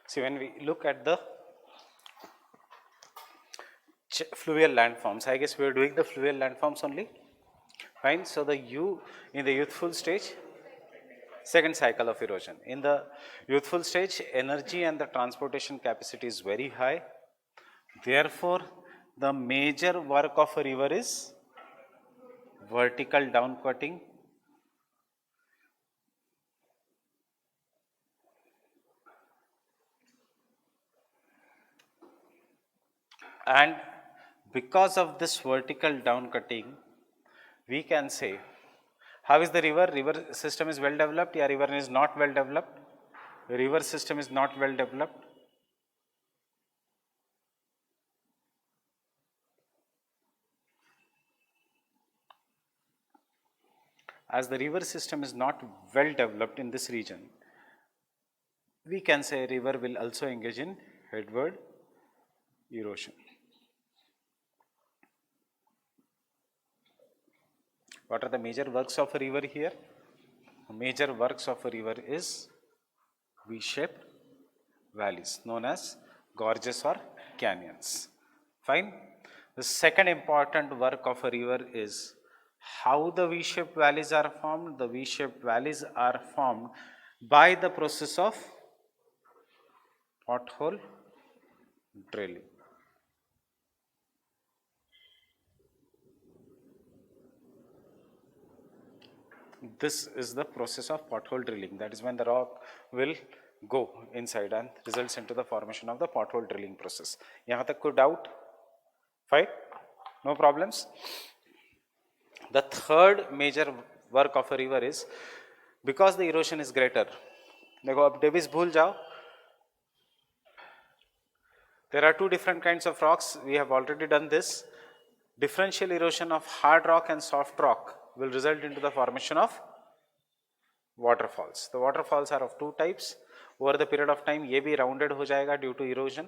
See, when we look at the fluvial landforms, I guess we are doing the fluvial landforms only. Fine. So the in the youthful stage, second cycle of erosion. In the youthful stage, energy and the transportation capacity is very high. Therefore, the major work of a river is vertical downcutting, and because of this vertical downcutting, we can say, how is the river? River system is well developed, yeah, river is not well developed. River system is not well developed. As the river system is not well developed in this region, we can say river will also engage in headward erosion. What are the major works of a river here? Major works of a river is V-shaped valleys known as gorges or canyons. Fine. The second important work of a river is how the V-shaped valleys are formed. The V-shaped valleys are formed by the process of pothole drilling. This is the process of pothole drilling. That is when the rock will go inside and results into the formation of the pothole drilling process. यहाँ तक कोई doubt? Fine? No problems? The third major work of a river is because the erosion is greater. देखो अब Davis भूल जाओ. There are two different kinds of rocks. We have already done this. Differential erosion of hard rock and soft rock will result into the formation of waterfalls. The waterfalls are of two types. Over the period of time, ये भी rounded हो जाएगा due to erosion.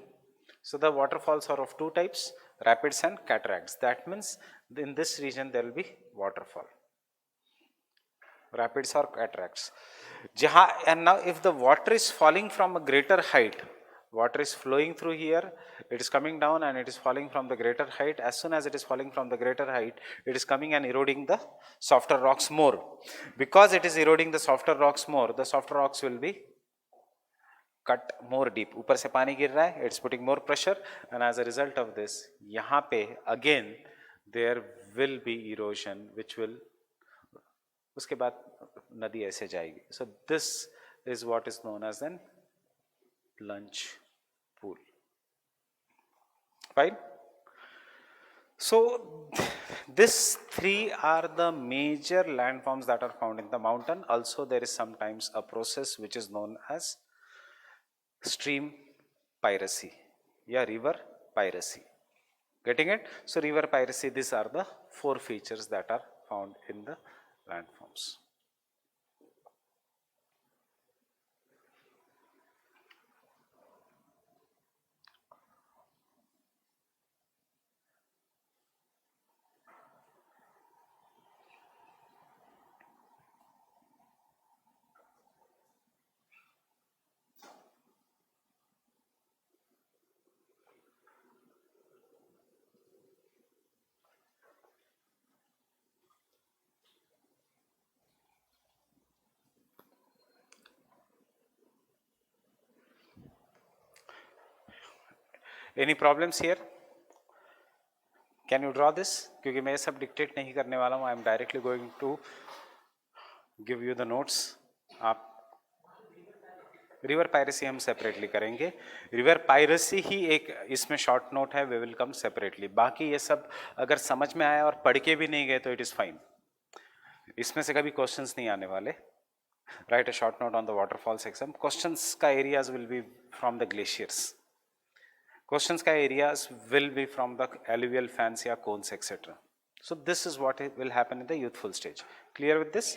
So the waterfalls are of two types, rapids and cataracts. That means in this region there will be waterfall. Rapids or cataracts. And now if the water is falling from a greater height, water is flowing through here, it is coming down and it is falling from the greater height. As soon as it is falling from the greater height, it is coming and eroding the softer rocks more. Because it is eroding the softer rocks more, the softer rocks will be cut more deep. ऊपर से पानी गिर रहा है, it's putting more pressure, and as a result of this, यहाँ पे again there will be erosion, which will, उसके बाद नदी ऐसे जाएगी. So this is what is known as an plunge pool. Fine. So these three are the major landforms that are found in the mountain. Also there is sometimes a process which is known as stream piracy, yeah, river piracy. Getting it? So river piracy, these are the four features that are found in the landforms. Any problems here? Can you draw this? क्योंकि मैं सब dictate नहीं करने वाला हूँ. I am directly going to give you the notes. आप river piracy हम separately करेंगे. रिवर पायरेसी ही एक इसमें शॉर्ट नोट है, वी विल कम सेपरेटली. बाकी ये सब अगर समझ में आया और पढ़ के भी नहीं गए तो इट इज़ फाइन. इसमें से कभी क्वेश्चंस नहीं आने वाले. Right a short note on the waterfalls exam. Questions का areas will be from the glaciers. Questions ka areas will be from the alluvial fans या cones etc. So this is what will happen in the youthful stage. Clear with this?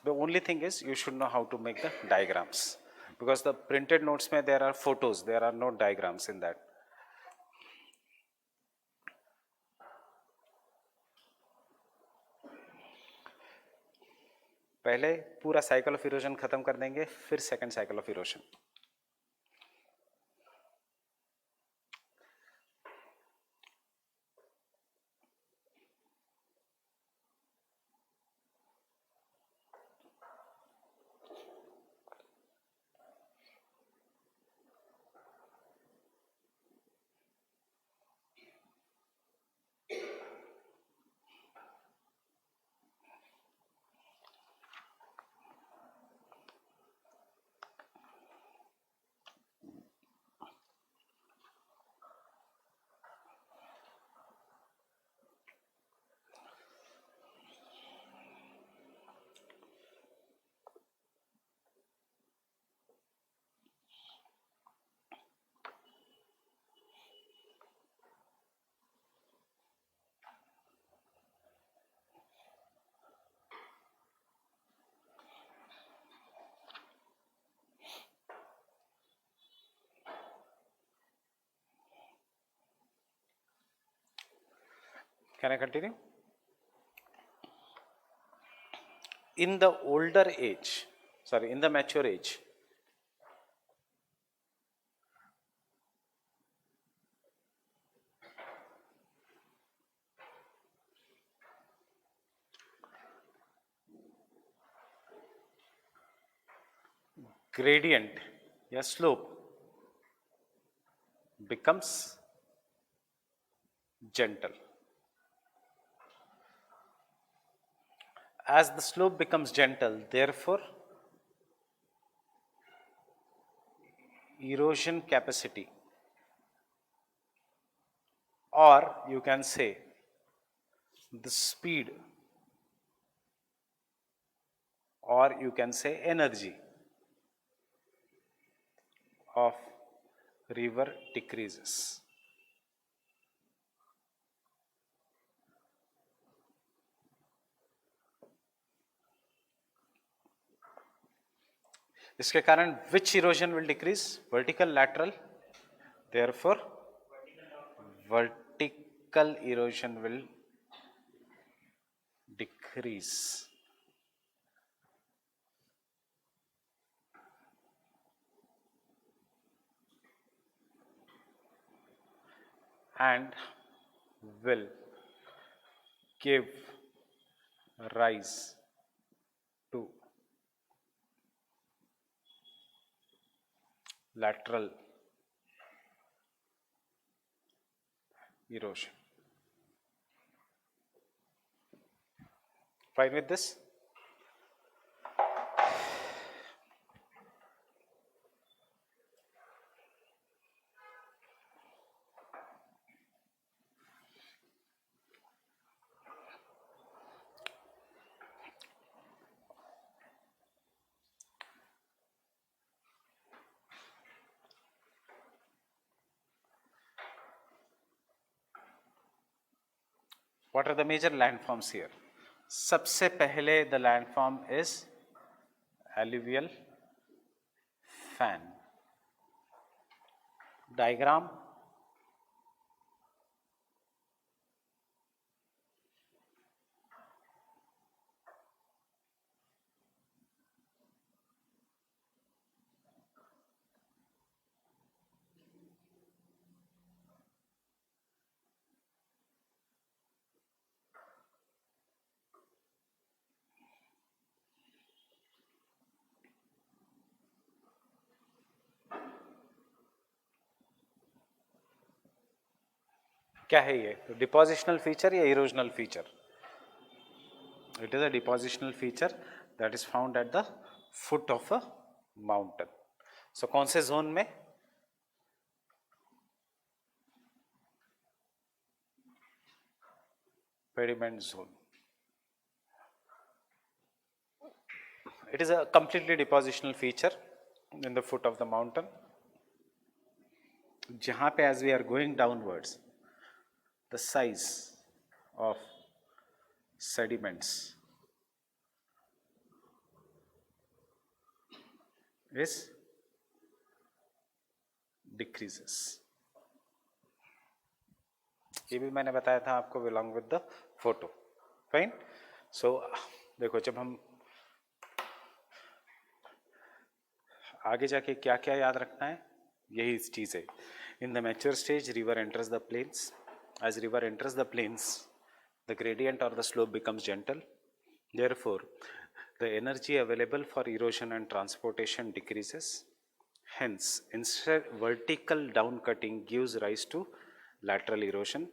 The only thing is you should know how to make the diagrams, because the printed notes mein there are photos, there are no diagrams in that. पहले पूरा cycle of erosion खत्म कर देंगे, फिर second cycle of erosion. Can I continue? In the older age, sorry, in the mature age, gradient या slope becomes gentle. As the slope becomes gentle, therefore erosion capacity, or you can say the speed, or you can say energy of river decreases. इसके कारण which erosion will decrease? Vertical, lateral. Therefore vertical erosion will decrease. And will give rise to lateral erosion. Fine with this? What are the major landforms here? सबसे पहले the landform is alluvial fan. Diagram. क्या है ये? Depositional feature या erosional feature? It is a depositional feature that is found at the foot of a mountain. So कौन से zone में? Pediment zone. It is a completely depositional feature in the foot of the mountain. जहाँ पे as we are going downwards, the size of sediments is decreases. ये भी मैंने बताया था आपको along with the photo. Fine. So देखो जब हम आगे जाके क्या क्या याद रखना है, यही चीज़ है. In the mature stage, river enters the plains. As river enters the plains, the gradient or the slope becomes gentle. Therefore, the energy available for erosion and transportation decreases. Hence, instead vertical downcutting gives rise to lateral erosion.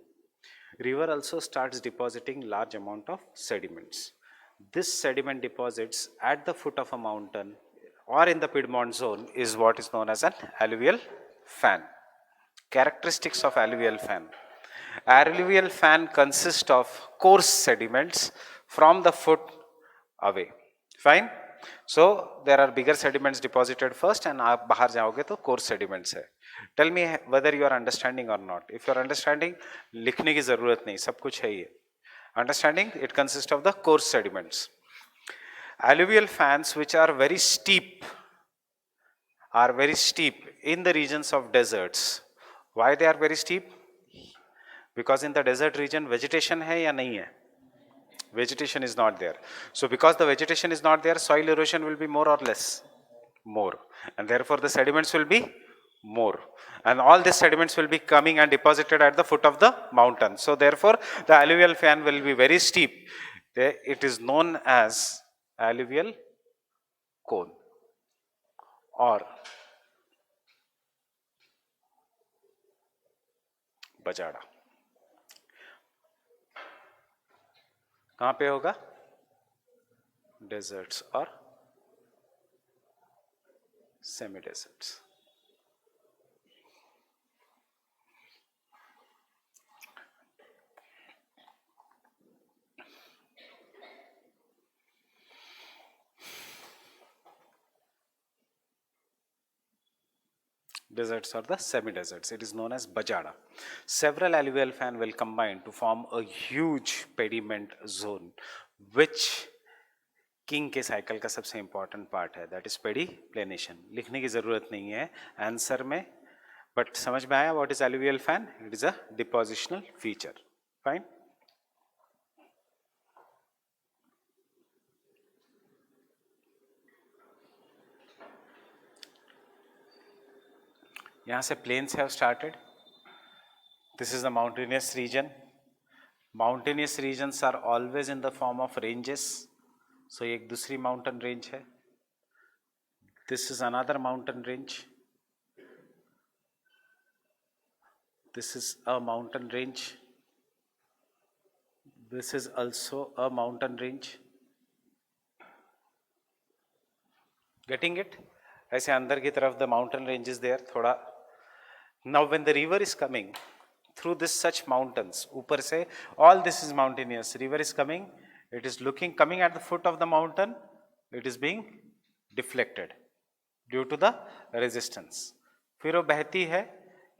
River also starts depositing large amount of sediments. This sediment deposits at the foot of a mountain or in the Piedmont zone is what is known as an alluvial fan. Characteristics of alluvial fan. Alluvial fan consists of coarse sediments from the foot away. Fine. So there are bigger sediments deposited first and आप बाहर जाओगे तो coarse sediments है. Tell me whether you are understanding or not. If you are understanding, लिखने की जरूरत नहीं, सब कुछ है ये. Understanding, it consists of the coarse sediments. Alluvial fans which are very steep in the regions of deserts. Why they are very steep? Because in the desert region vegetation है या नहीं है? Vegetation is not there. So because the vegetation is not there, soil erosion will be more or less? More. And therefore the sediments will be more. And all these sediments will be coming and deposited at the foot of the mountain. So therefore the alluvial fan will be very steep. It is known as alluvial cone or बजाड़ा. कहाँ पे होगा? Deserts और semi deserts. Deserts or the semi-deserts. It is known as bajada. Several alluvial fan will combine to form a huge pediment zone, which king के cycle का सबसे important part है, that is पेडिप्लेनेशन. लिखने की जरूरत नहीं है आंसर में, बट समझ में आया what is alluvial fan? It is a depositional feature. Fine. यहां से plains have started. This is the mountainous region. Mountainous regions are always in the form of ranges. So एक दूसरी माउंटेन रेंज है. This is another mountain range. This is a mountain range. This is also a mountain range. Getting it? ऐसे अंदर की तरफ the mountain range is there थोड़ा. Now when the river is coming through this such mountains, ऊपर से all this is mountainous, river is coming, it is coming at the foot of the mountain, it is being deflected due to the resistance. फिर वो बहती है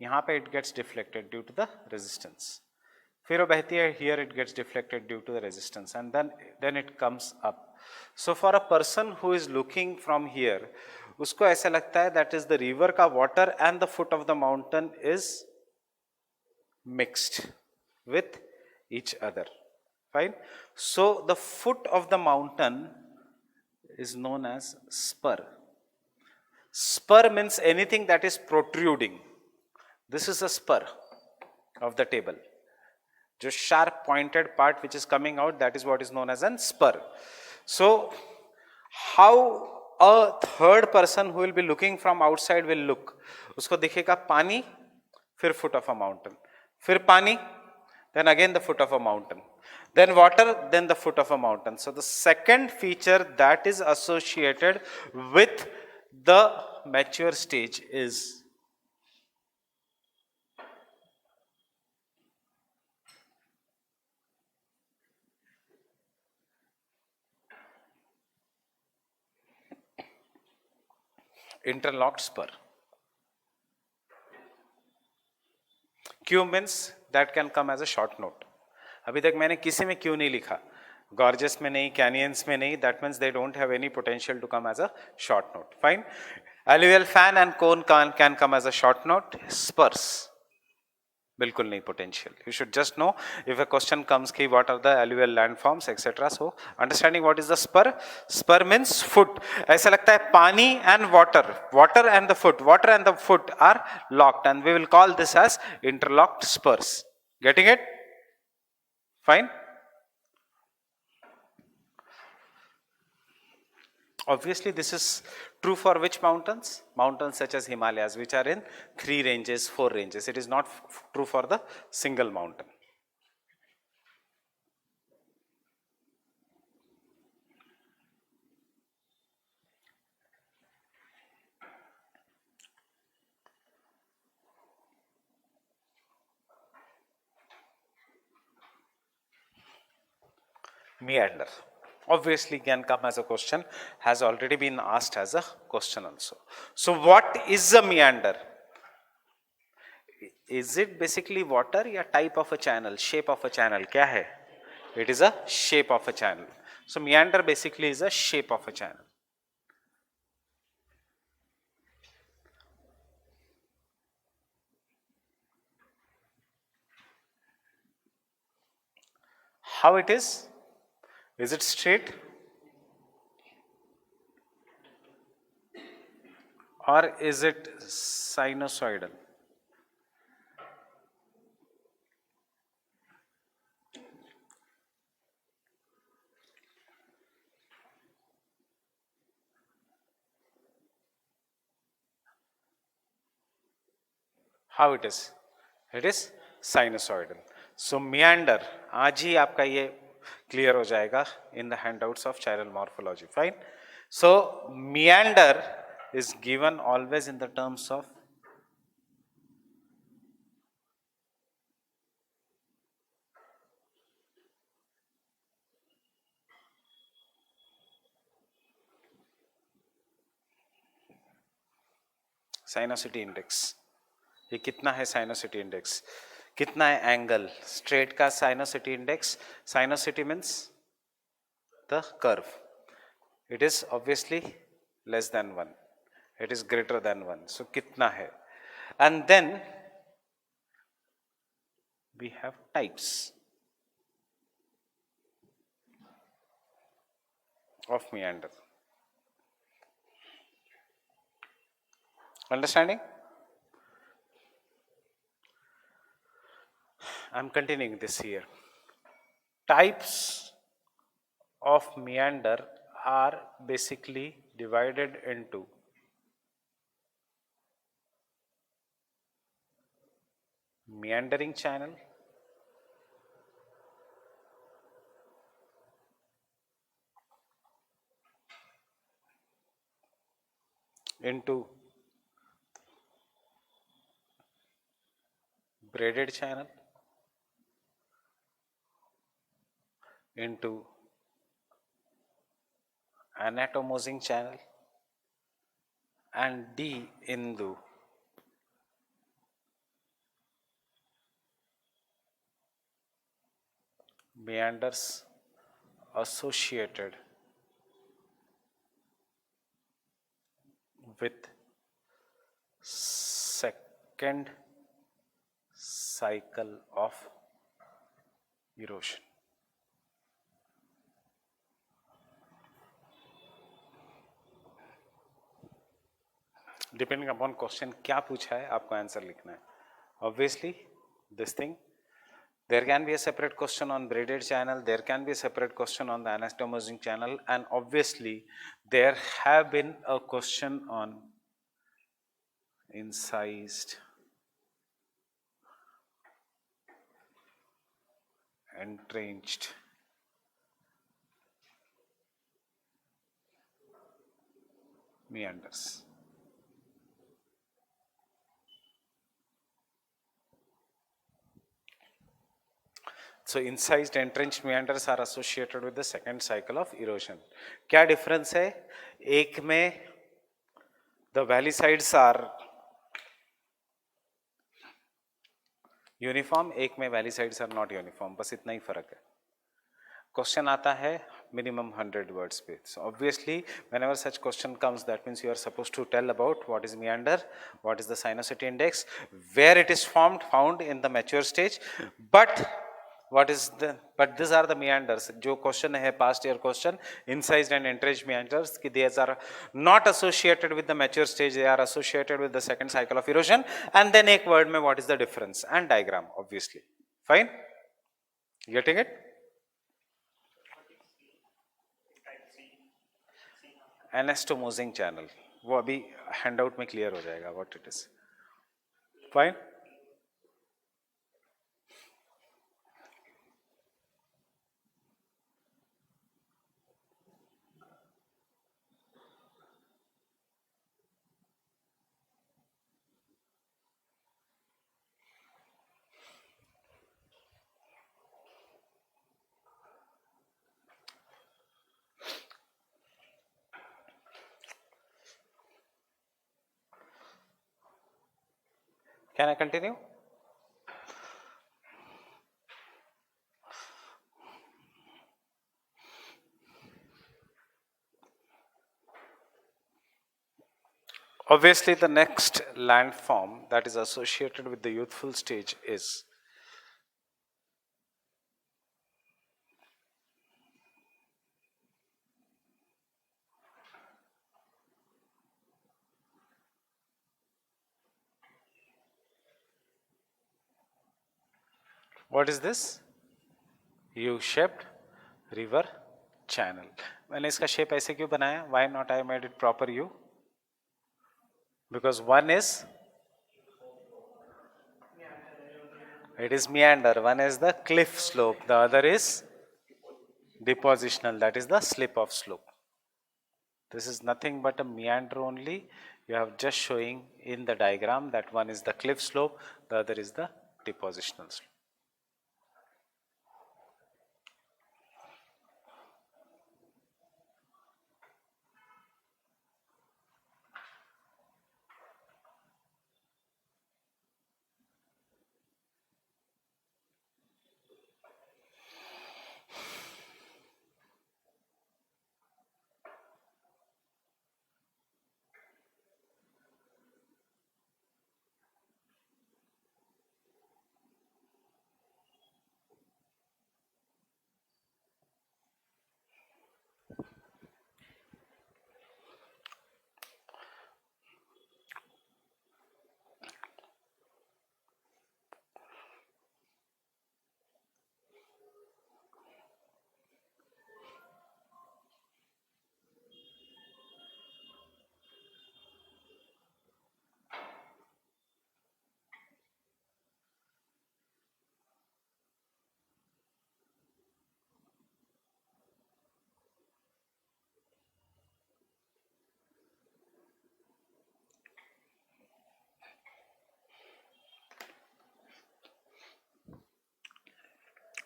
यहाँ पे, it gets deflected due to the resistance. फिर वो बहती है, here it gets deflected due to the resistance, and then it comes up. So for a person who is looking from here, उसको ऐसा लगता है that is the river का water and the foot of the mountain is mixed with each other. Fine. So the foot of the mountain is known as spur. Spur means anything that is protruding. This is a spur of the table. Just sharp pointed part which is coming out, that is what is known as a spur. So how a third person who will be looking from outside will look? उसको दिखेगा पानी, फिर foot of a mountain. फिर पानी, then again the foot of a mountain, then water, then the foot of a mountain. So the second feature that is associated with the mature stage is interlocked spur. Q means that can come as a short note. अभी तक मैंने किसी में Q नहीं लिखा, Gorges में नहीं, Canyons में नहीं. That means they don't have any potential to come as a short note. Fine. Alluvial fan and cone can come as a short note. Spurs बिल्कुल नहीं potential. You should just know if a question comes कि what are the alluvial landforms etc. So understanding what is the spur. Spur means foot. ऐसा लगता है पानी and water. Water and the foot. Water and the foot are locked and we will call this as interlocked spurs. Getting it? Fine. Obviously, this is true for which mountains? Mountains such as Himalayas, which are in 3 ranges, 4 ranges. It is not true for the single mountain. Meander. Obviously can come as a question, has already been asked as a question also. So what is a meander? Is it basically water या type of a channel, shape of a channel? क्या है? It is a shape of a channel. So meander basically is a shape of a channel. How it is? Is it straight? Or is it sinusoidal? How it is? It is sinusoidal. So meander, आज ही आपका ये clear हो जाएगा in the handouts of chiral morphology. Fine. So meander is given always in the terms of sinuosity index. ये कितना है साइनोसिटी index? कितना है एंगल? स्ट्रेट का sinuosity index. Sinuosity means the curve. It is obviously less than 1. It is greater than 1. So कितना है? And then we have types of meander. Understanding? I am continuing this here. Types of meander are basically divided into meandering channel, into braided channel, into anatomosing channel, and D into meanders associated with second cycle of erosion. Depending upon question क्या पूछा है आपको answer लिखना है. Obviously this thing, there can be a separate question on braided channel, there can be a separate question on the anatomosing channel, and obviously there have been a question on incised entrenched meanders. So incised entrenched meanders are associated with the second cycle of erosion. क्या difference है? एक में the valley sides are uniform, एक में valley sides are not uniform. बस इतना ही फर्क है. क्वेश्चन आता है minimum 100 words width. So obviously, whenever such question comes, that means you are supposed to tell about what is meander, what is the sinuosity index, where it is found in the mature stage, but but these are the meanders. जो question है past year question, incised and entrenched meanders, कि these are not associated with the mature stage, they are associated with the second cycle of erosion. And then एक word में what is the difference and diagram, obviously. Fine, getting it? Anastomosing channel, वो अभी handout में clear हो जाएगा what it is. Fine. Can I continue? Obviously, the next landform that is associated with the youthful stage is what is this? U-shaped river channel. मैंने इसका shape ऐसे क्यों बनाया? Why not I made it proper U? Because one is it is meander, one is the cliff slope, the other is depositional, that is the slip of slope. This is nothing but a meander only. You have just showing in the diagram that one is the cliff slope, the other is the depositional slope.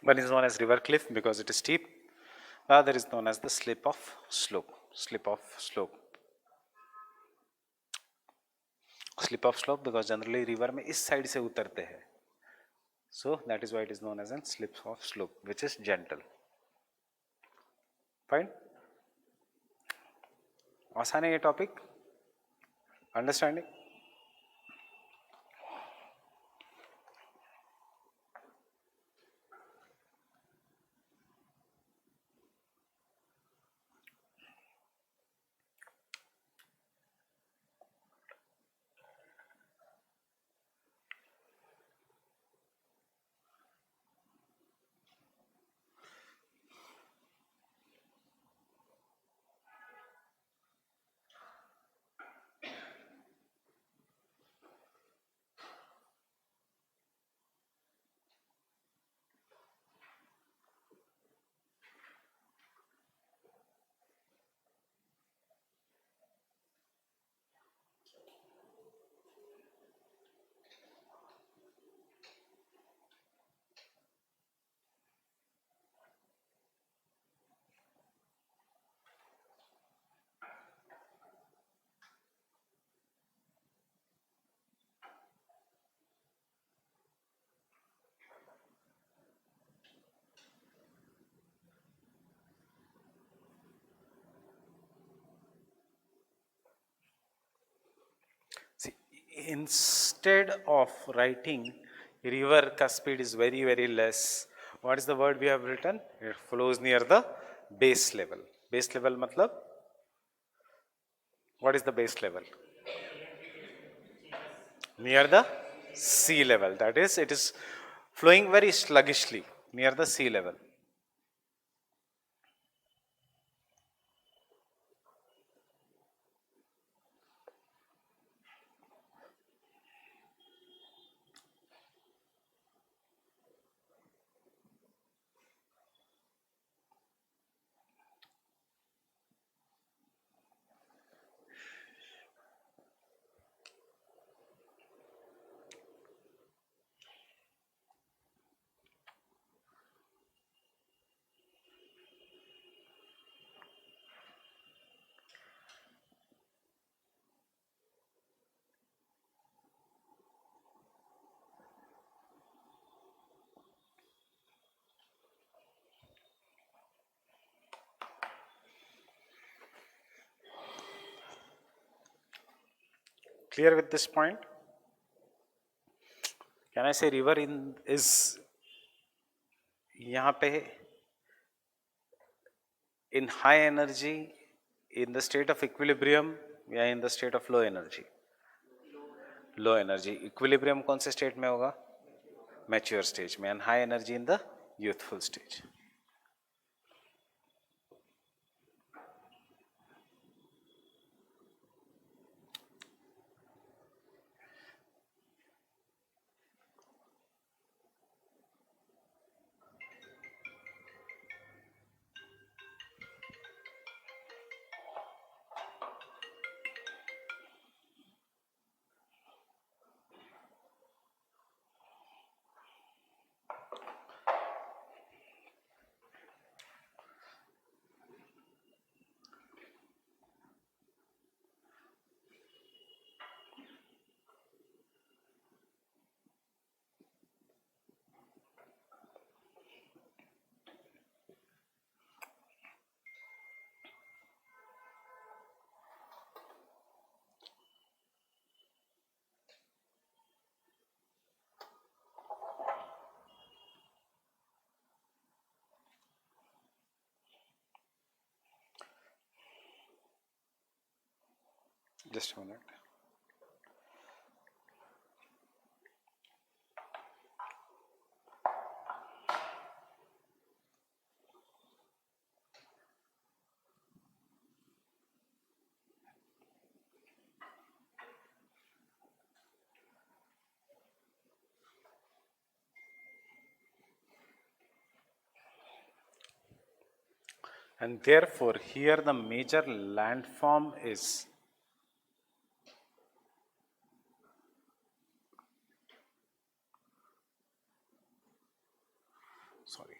One is known as river cliff because it is steep. The other is known as the slip of slope. Slip of slope. Slip of slope because generally river में इस side से उतरते हैं. So that is why it is known as a slip of slope, which is gentle. Fine. आसान है ये topic. Understanding? instead of writing river ka speed is very very less, what is the word we have written? It flows near the base level. Base level matlab, what is the base level? Near the sea level, that is it is flowing very sluggishly near the sea level. Clear with this point? Can I say river in is यहाँ पे in high energy, in the state of equilibrium या in the state of low energy? Low energy. Equilibrium कौन से state में होगा? Mature stage में, and high energy in the youthful stage. Just a minute. And therefore, here the major landform is sorry.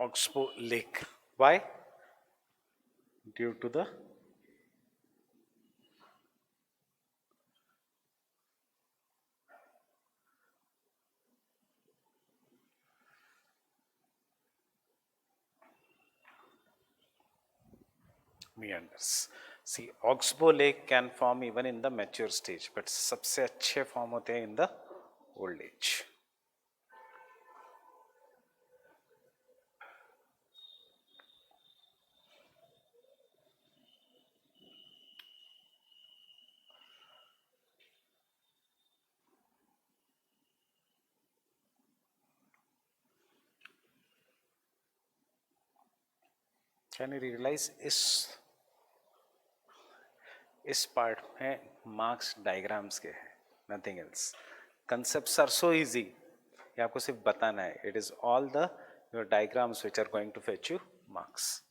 Oxbow Lake. Why? Due to the meanders. See, Oxbow Lake can form even in the mature stage, but सबसे अच्छे form होते हैं in the old age. Can you realize इस part में marks diagrams के हैं, nothing else. Concepts are so easy, ये आपको सिर्फ बताना है. It is all the your diagrams which are going to fetch you marks.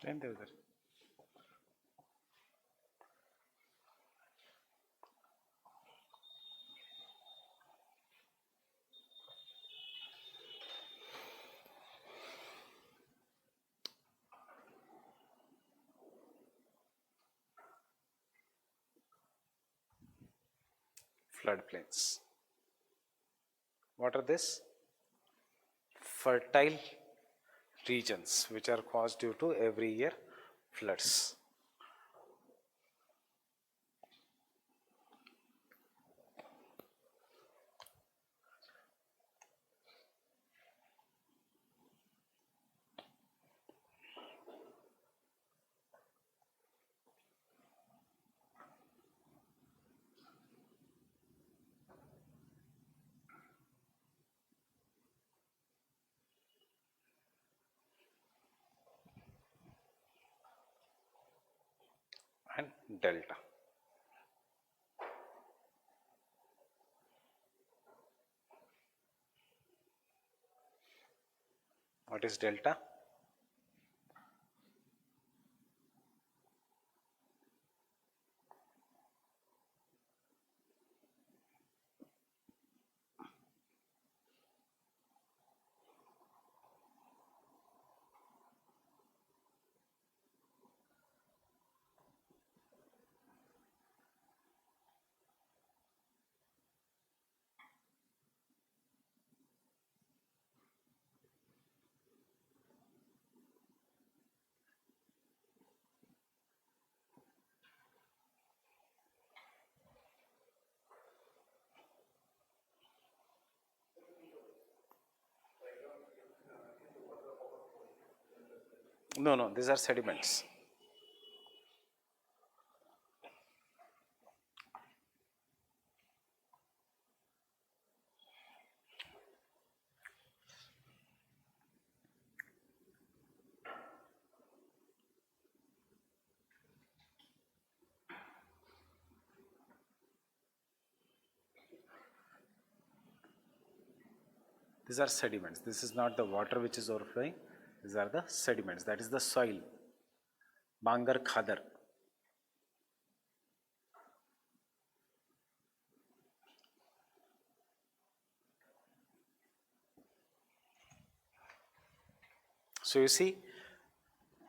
उधर floodplains. What are this? Fertile regions which are caused due to every year floods. And delta. What is delta? No, these are sediments. These are sediments. This is not the water which is overflowing. These are the sediments. That is the soil. Bangar Khadar. So you see,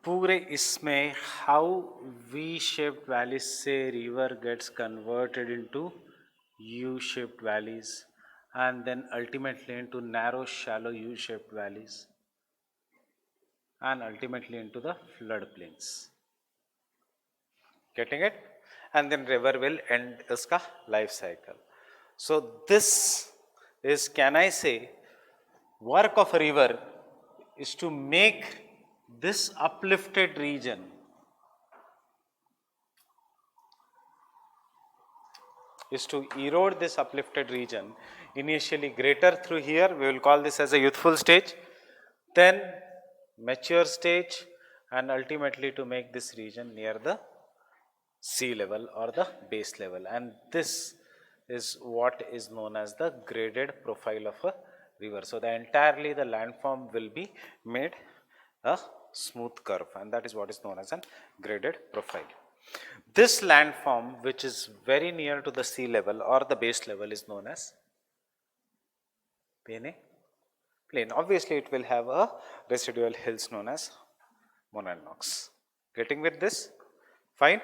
पूरे इसमें how V-shaped valleys से river gets converted into U-shaped valleys and then ultimately into narrow shallow U-shaped valleys and ultimately into the floodplains. Getting it? And then river will end its life cycle. So this is, can I say, work of a river is to make this uplifted region erode this uplifted region, initially greater through here, we will call this as a youthful stage, then mature stage, and ultimately to make this region near the sea level or the base level, and this is what is known as the graded profile of a river. So the entirely the landform will be made a smooth curve, and that is what is known as a graded profile. This landform, which is very near to the sea level or the base level, is known as plain. Obviously it will have a residual hills known as monadnocks. Getting with this? Fine.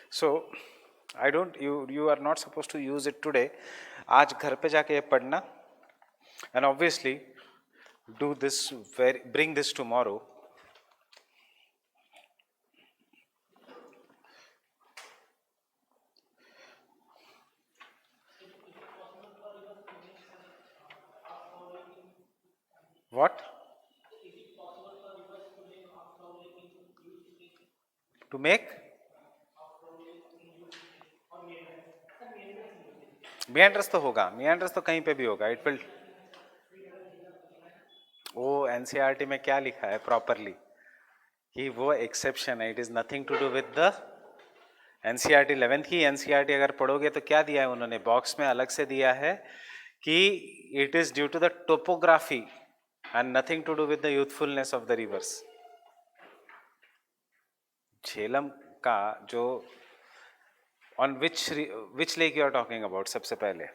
So I don't, you are not supposed to use it today. आज घर पे जाके ये पढ़ना, and obviously do this, bring this tomorrow. What? To make? meanders तो होगा, meanders तो कहीं पे भी होगा. It will. वो NCERT में क्या लिखा है प्रॉपरली कि वो एक्सेप्शन है, it is nothing to do with the NCERT. 11th की NCERT अगर पढ़ोगे तो क्या दिया है उन्होंने बॉक्स में अलग से दिया है कि it is due to the topography and nothing to do with the youthfulness of the rivers. Jhelum का जो on which lake you are talking about? सबसे पहले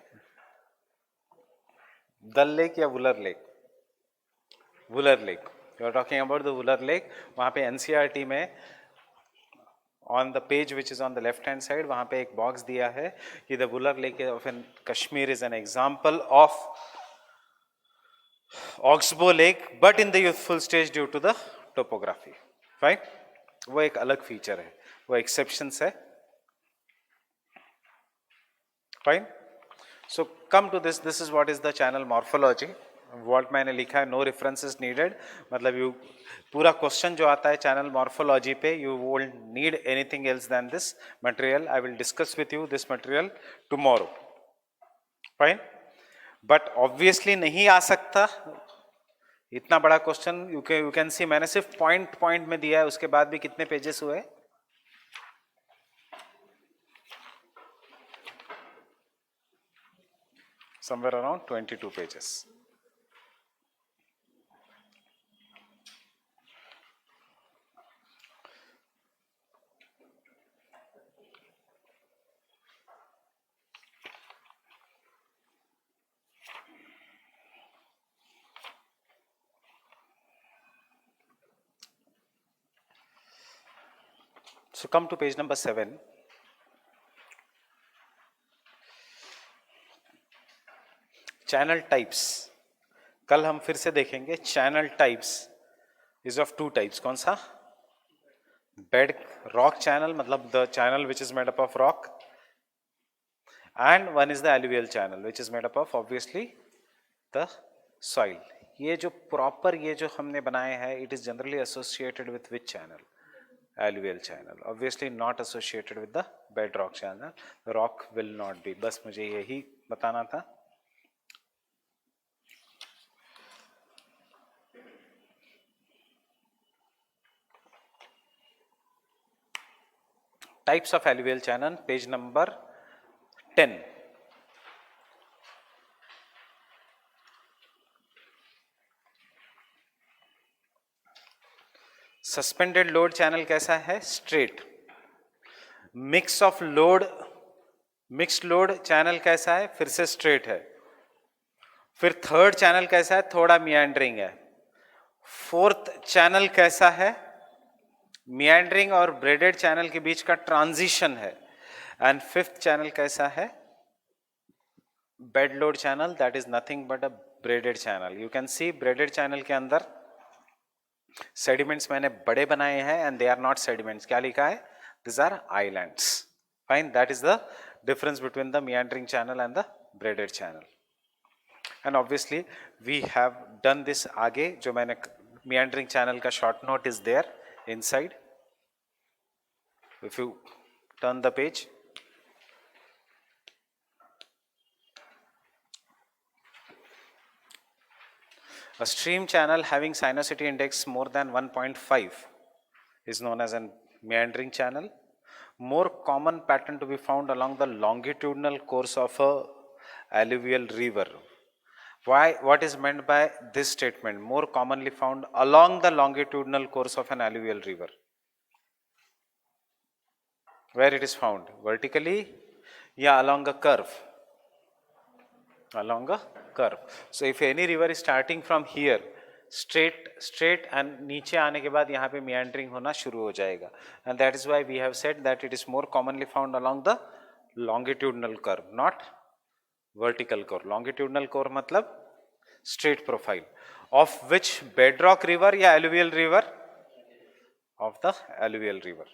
दल लेक या Wular lake? Wular lake. You are talking about the Wular lake. वहाँ पे NCERT में on the page which is on the left hand side वहाँ पे एक बॉक्स दिया है कि the Wular lake of Kashmir is an example of Oxbow Lake, but in the youthful stage due to the topography. Fine. वो एक अलग feature है, वो एक्सेप्शंस है. Fine. So come to this. This is what is the channel morphology. What मैंने लिखा है, no references needed. मतलब you पूरा क्वेश्चन जो आता है चैनल मॉर्फोलॉजी पे, you won't need anything else than this material. I will discuss with you this material tomorrow. Fine. But obviously नहीं आ सकता इतना बड़ा क्वेश्चन. यू कैन सी मैंने सिर्फ पॉइंट में दिया है, उसके बाद भी कितने पेजेस हुए? Somewhere around 22 pages. So come to page number 7. Channel types. कल हम फिर से देखेंगे. Channel types is of 2 types. कौन सा? बेड रॉक चैनल, मतलब the channel which is made up of rock, and one is the alluvial channel which is made up of obviously the soil. ये जो प्रॉपर ये जो हमने बनाए हैं, it is generally associated with which channel? Alluvial channel. Obviously not associated with the bedrock channel. The rock will not be. बस मुझे यही बताना था. Types of alluvial channel, page number 10. Suspended load channel कैसा है? Straight. Mix of load, mixed load channel कैसा है? फिर से स्ट्रेट है. फिर थर्ड चैनल कैसा है? थोड़ा मियांडरिंग है. फोर्थ चैनल कैसा है? मियांडरिंग और ब्रेडेड चैनल के बीच का ट्रांजिशन है. एंड फिफ्थ चैनल कैसा है? Bed load channel, that is nothing but a braided channel. You can see braided channel के अंदर सेडिमेंट्स मैंने बड़े बनाए हैं and they are not sediments. क्या लिखा है? This are islands. Fine. That is the difference between the meandering channel and the braided channel. and obviously we have done this आगे जो मैंने meandering channel का short note is there inside. If you turn the page, a stream channel having sinuosity index more than 1.5 is known as a meandering channel. More common pattern to be found along the longitudinal course of a alluvial river. Why? What is meant by this statement? More commonly found along the longitudinal course of an alluvial river. Where it is found? Vertically? Yeah, along a curve. Along a curve. So if any river is starting from here, straight and नीचे आने के बाद यहाँ पे meandering होना शुरू हो जाएगा. And that is why we have said that it is more commonly found along the longitudinal curve, not vertical curve. Longitudinal curve मतलब straight profile. Of which bedrock river या alluvial river? Of the alluvial river.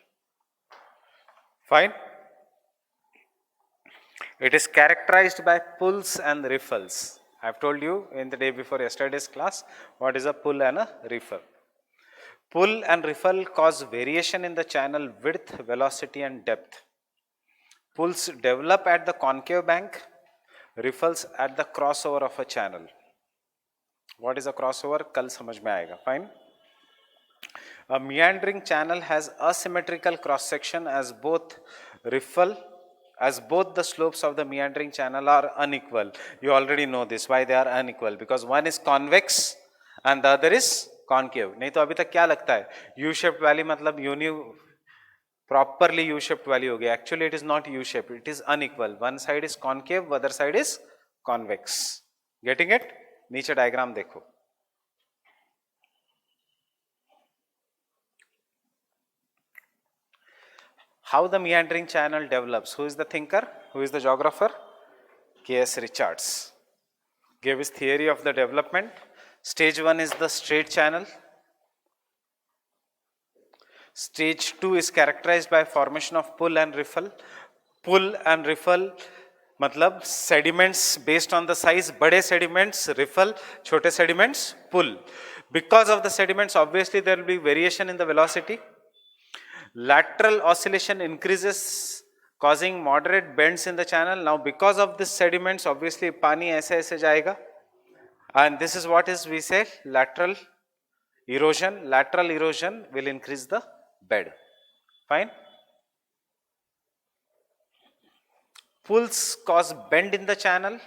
Fine. It is characterized by pulls and riffles. I have told you in the day before yesterday's class what is a pull and a riffle. Pull and riffle cause variation in the channel width, velocity and depth. Pulls develop at the concave bank, riffles at the crossover of a channel. What is a crossover? कल समझ में आएगा. Fine. A meandering channel has asymmetrical cross section as both the slopes of the meandering channel are unequal. You already know this, why they are unequal, because one is convex and the other is concave. नहीं तो अभी तक क्या लगता है U-shaped valley मतलब properly U-shaped valley हो गया. Actually it is not U-shaped, it is unequal. One side is concave, other side is convex. Getting it? नीचे diagram देखो. How the meandering channel develops? Who is the thinker? Who is the geographer? K.S. Richards gave his theory of the development. Stage 1 is the straight channel. Stage 2 is characterized by formation of pull and riffle. Pull and riffle मतलब sediments based on the size, बड़े sediments riffle, छोटे sediments pull. Because of the sediments, obviously there will be variation in the velocity. Lateral oscillation increases, causing moderate bends in the channel. Now because of this sediments, obviously पानी ऐसे ऐसे जाएगा, and this is what is we say lateral erosion. Lateral erosion will increase the bed. Fine. Pulls cause bend in the channel.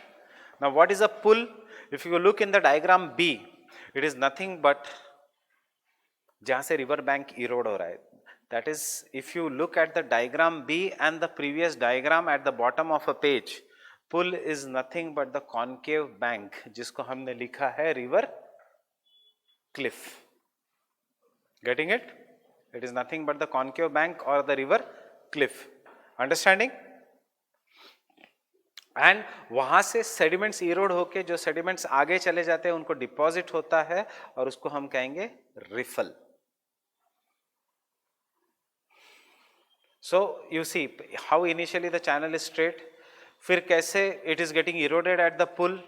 Now what is a pull? If you look in the diagram B, it is nothing but जहाँ से river bank erode हो रहा है. That is, if you look at the diagram B and the previous diagram at the bottom of a page, pull is nothing but the concave bank, जिसको हमने लिखा है river cliff. Getting it? It is nothing but the concave bank or the river cliff. Understanding? And वहाँ से sediments erode होके जो sediments आगे चले जाते हैं उनको deposit होता है और उसको हम कहेंगे riffle. So you see how initially the channel is straight, फिर कैसे it is getting eroded at the pull.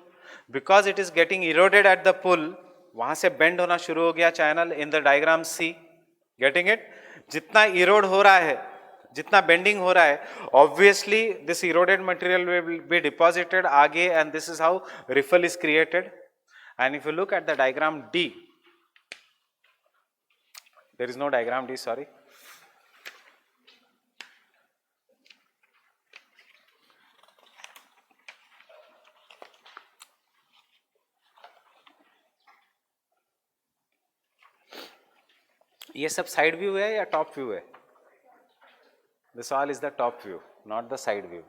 Because it is getting eroded at the pull, वहाँ से bend होना शुरू हो गया channel in the diagram C. Getting it? जितना erode हो रहा है, जितना bending हो रहा है, obviously this eroded material will be deposited आगे, and this is how riffle is created. And if you look at the diagram D, there is no diagram D, sorry. ये सब साइड व्यू है या top view है? This all is the top view, not the side view.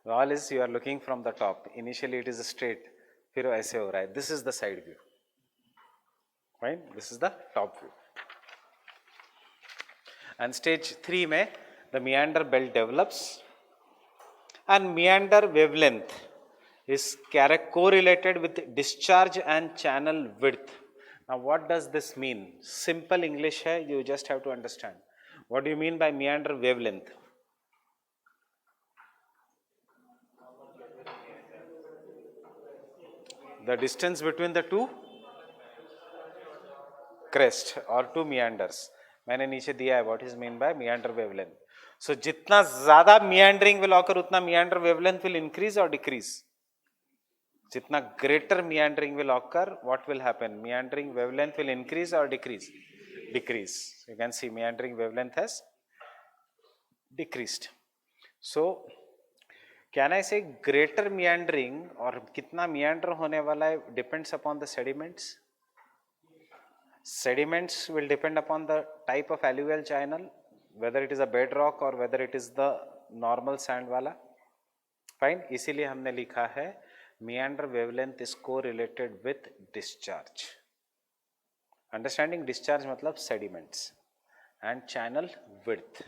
All is you are looking from the top. Initially it is straight, फिर ऐसे हो रहा है. This is the side view. Fine? This is the top view. And stage 3 में the meander belt develops, and meander wavelength is correlated with discharge and channel width. Now what does this mean? Simple English है, you just have to understand. What do you mean by meander wavelength? The distance between the two crest or two meanders. मैंने नीचे दिया है what is mean by meander wavelength. So जितना ज़्यादा meandering will occur उतना meander wavelength will increase or decrease. जितना greater meandering will occur, what will happen? Meandering wavelength will increase or decrease? Decrease. You can see meandering wavelength has decreased. So can I say greater meandering और कितना meander होने वाला है depends upon the sediments. Sediments will depend upon the type of alluvial channel, whether it is a bedrock or whether it is the normal sand वाला. Fine. इसीलिए हमने लिखा है meander wavelength is correlated with discharge. Understanding discharge मतलब sediments and channel width.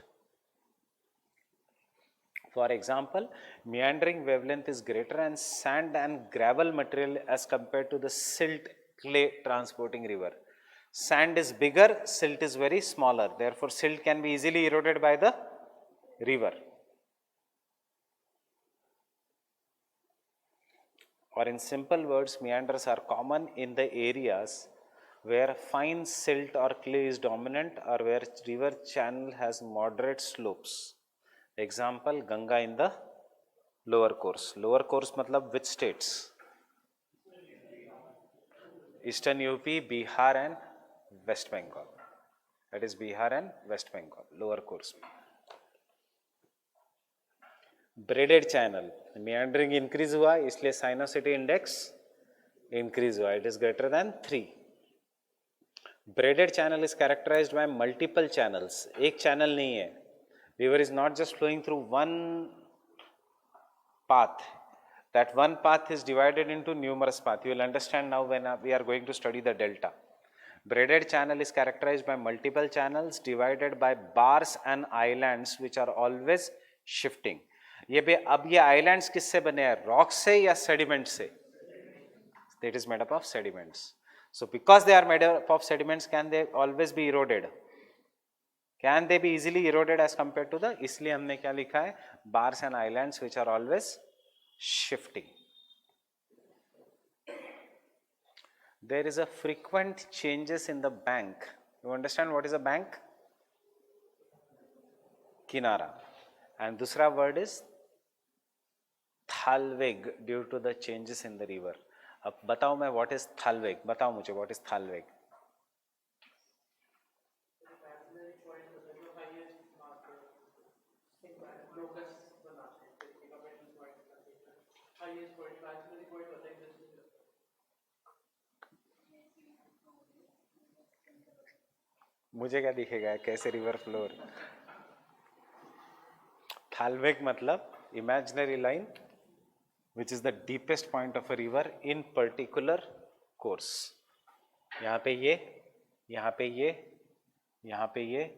For example, meandering wavelength is greater in sand and gravel material as compared to the silt clay transporting river. Sand is bigger, silt is very smaller. Therefore, silt can be easily eroded by the river. Or in simple words, meanders are common in the areas where fine silt or clay is dominant or where river channel has moderate slopes. Example, Ganga in the lower course. Lower course matlab which states? Eastern UP, Bihar and West Bengal. That is Bihar and West Bengal, lower course. Braided channel, meandering increase हुआ इसलिए sinuosity index increase हुआ, it is greater than 3. Braided channel is characterized by multiple channels. एक channel नहीं है. River is not just flowing through one path. That one path is divided into numerous paths. You will understand now when we are going to study the delta. Braided channel is characterized by multiple channels divided by bars and islands which are always shifting. अब ये islands किससे बने हैं? Rock से या sediment से? It is made up of sediments. So because they are made up of sediments, can they always be eroded? Can they be easily eroded as compared to the? इसलिए हमने क्या लिखा है? Bars and islands which are always shifting. There is a frequent changes in the bank. You understand what is a bank? Kinara. And दूसरा word is thalweg due to the changes in the river. अब बताओ मैं what is thalweg? बताओ मुझे what is thalweg? मुझे क्या दिखेगा कैसे रिवर फ्लो? थालवेग मतलब imaginary line which is the deepest point of a river in particular course. यहाँ पे ये, यहाँ पे ये, यहाँ पे ये,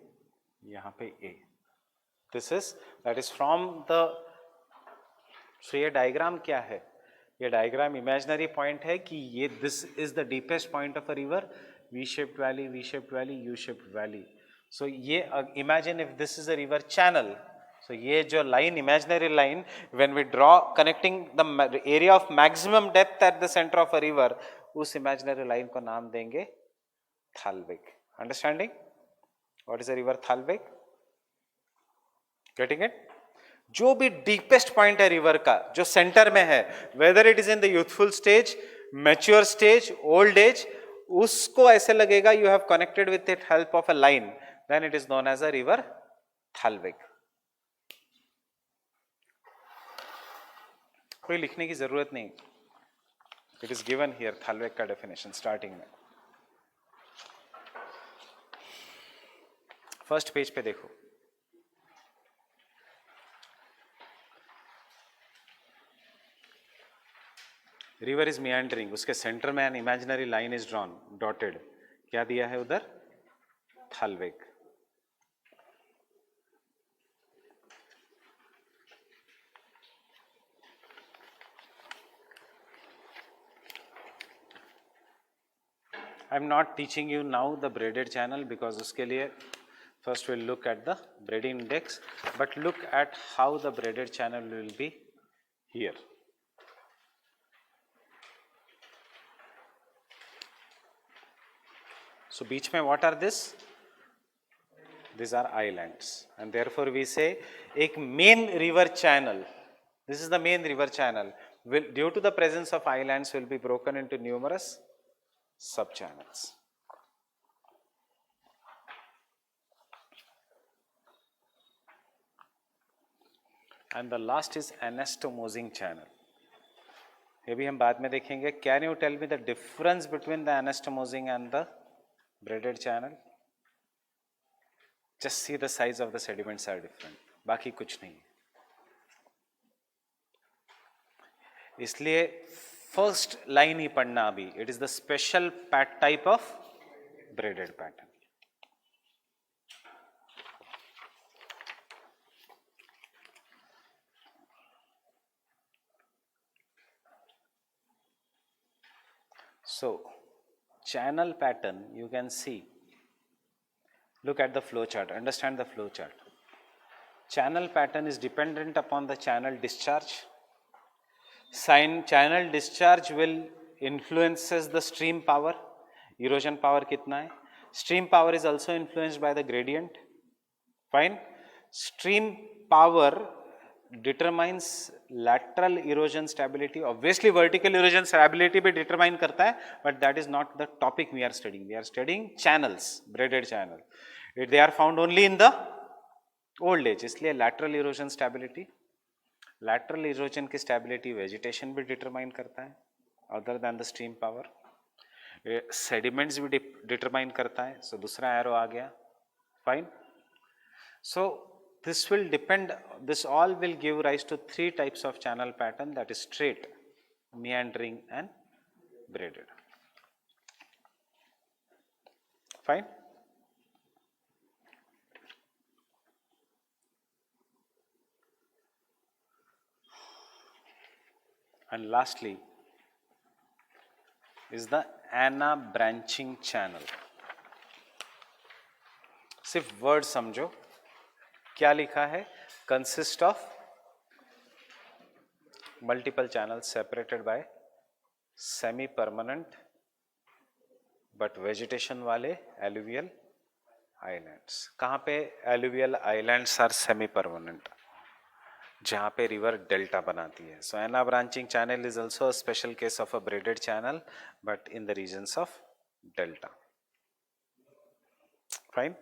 यहाँ पे ये. This is that is from the. So ये diagram क्या है? ये diagram imaginary point है कि ये this is the deepest point of a river. V-shaped valley, V-shaped valley, U-shaped valley. So ये imagine if this is a river channel. So ये जो line, imaginary line, when we draw connecting the area of maximum depth at the center of a river, उस imaginary line को नाम देंगे Thalweg. Understanding? What is a river Thalweg? Getting it? जो भी deepest point है river का, जो center में है, whether it is in the youthful stage, mature stage, old age, उसको ऐसे लगेगा you have connected with it help of a line, then it is known as a river Thalweg. कोई लिखने की जरूरत नहीं. It is given here Thalweg का definition starting में. First page पे देखो. River is meandering, उसके center में an imaginary line is drawn, dotted. क्या दिया है उधर? Thalweg. I am not teaching you now the braided channel because उसके लिए first we'll look at the braiding index, but look at how the braided channel will be here. So beach mein what are this? These are islands, and therefore we say एक main river channel, this is the main river channel, will due to the presence of islands will be broken into numerous sub channels. And the last is anastomosing channel. ये भी हम बाद में देखेंगे. Can you tell me the difference between the anastomosing and the braided channel? Just see the size of the sediments are different. बाकी कुछ नहीं. इसलिए फर्स्ट लाइन ही पढ़ना अभी. It is the special type of braided pattern. So, channel pattern you can see. Look at the flow chart. Understand the flow chart. Channel pattern is dependent upon the channel discharge. Channel discharge will influences the stream power. Erosion power कितना है? Stream power is also influenced by the gradient. Fine. Stream power determines lateral erosion stability. Obviously vertical erosion stability भी determine करता है, but that is not the topic we are studying. We are studying channels, braided channel. They are found only in the old age. इसलिए lateral erosion stability, lateral erosion की stability vegetation भी determine करता है, other than the stream power. Sediments भी determine करता है. So दूसरा arrow आ गया. Fine. So this will depend, this all will give rise to three types of channel pattern, that is straight, meandering and braided. Fine. And lastly is the ana branching channel. सिर्फ word समझो क्या लिखा है. Consist of multiple channel separated by semi permanent but vegetation वाले alluvial islands. कहाँ पे alluvial islands are semi permanent? जहाँ पे रिवर डेल्टा बनाती है. So ana branching channel is also a special case of a braided channel but in the regions of delta. Fine.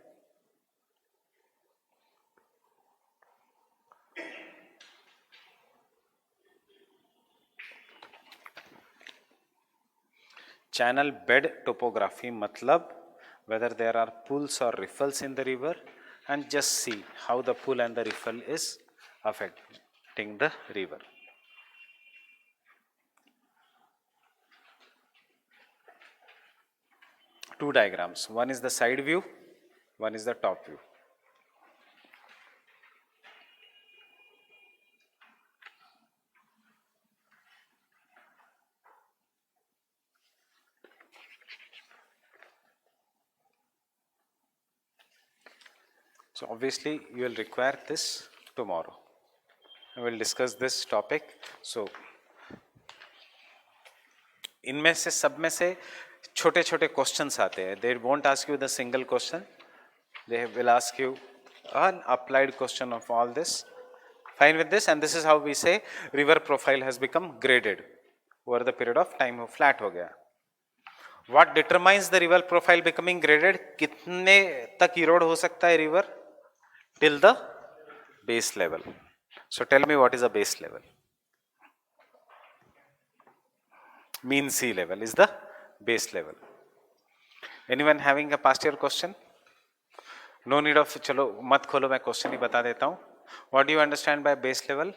Channel bed topography matlab whether there are pools or riffles in the river, and just see how the pool and the riffle is affecting the river. Two diagrams, one is the side view, one is the top view. So obviously you will require this tomorrow. We will discuss this topic. So इनमें से सब में से छोटे छोटे questions आते हैं. They won't ask you the single question. They will ask you an applied question of all this. Fine with this, and this is how we say river profile has become graded over the period of time. वो flat हो गया. What determines the river profile becoming graded? कितने तक erode हो सकता है river? Till the base level. So tell me what is a base level? Mean sea level is the base level. Anyone having a past year question? No need of चलो मत खोलो, मैं question ही बता देता हूँ. What do you understand by base level?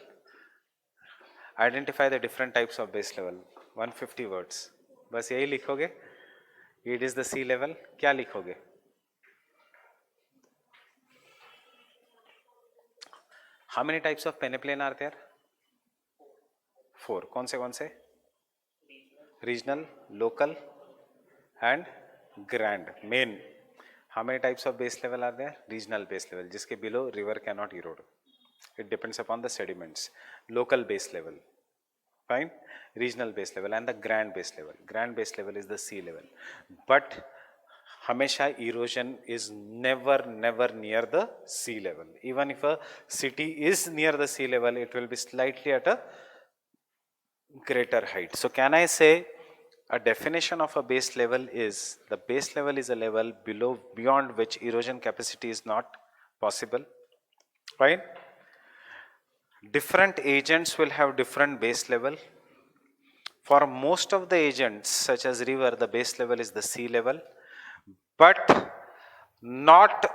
Identify the different types of base level. 150 words. बस यही लिखोगे. It is the sea level. क्या लिखोगे? How many types of peneplain are there? 4. कौन से? Regional, local and grand. Main. How many types of base level are there? Regional base level, जिसके below river cannot erode. It depends upon the sediments. Local base level. Fine. Regional base level and the grand base level. Grand base level is the sea level. But हमेशा erosion is never near the sea level. Even if a city is near the sea level, it will be slightly at a greater height. So can I say a definition of a base level is the base level is a level beyond which erosion capacity is not possible, right? Different agents will have different base level. For most of the agents such as river, the base level is the sea level, but not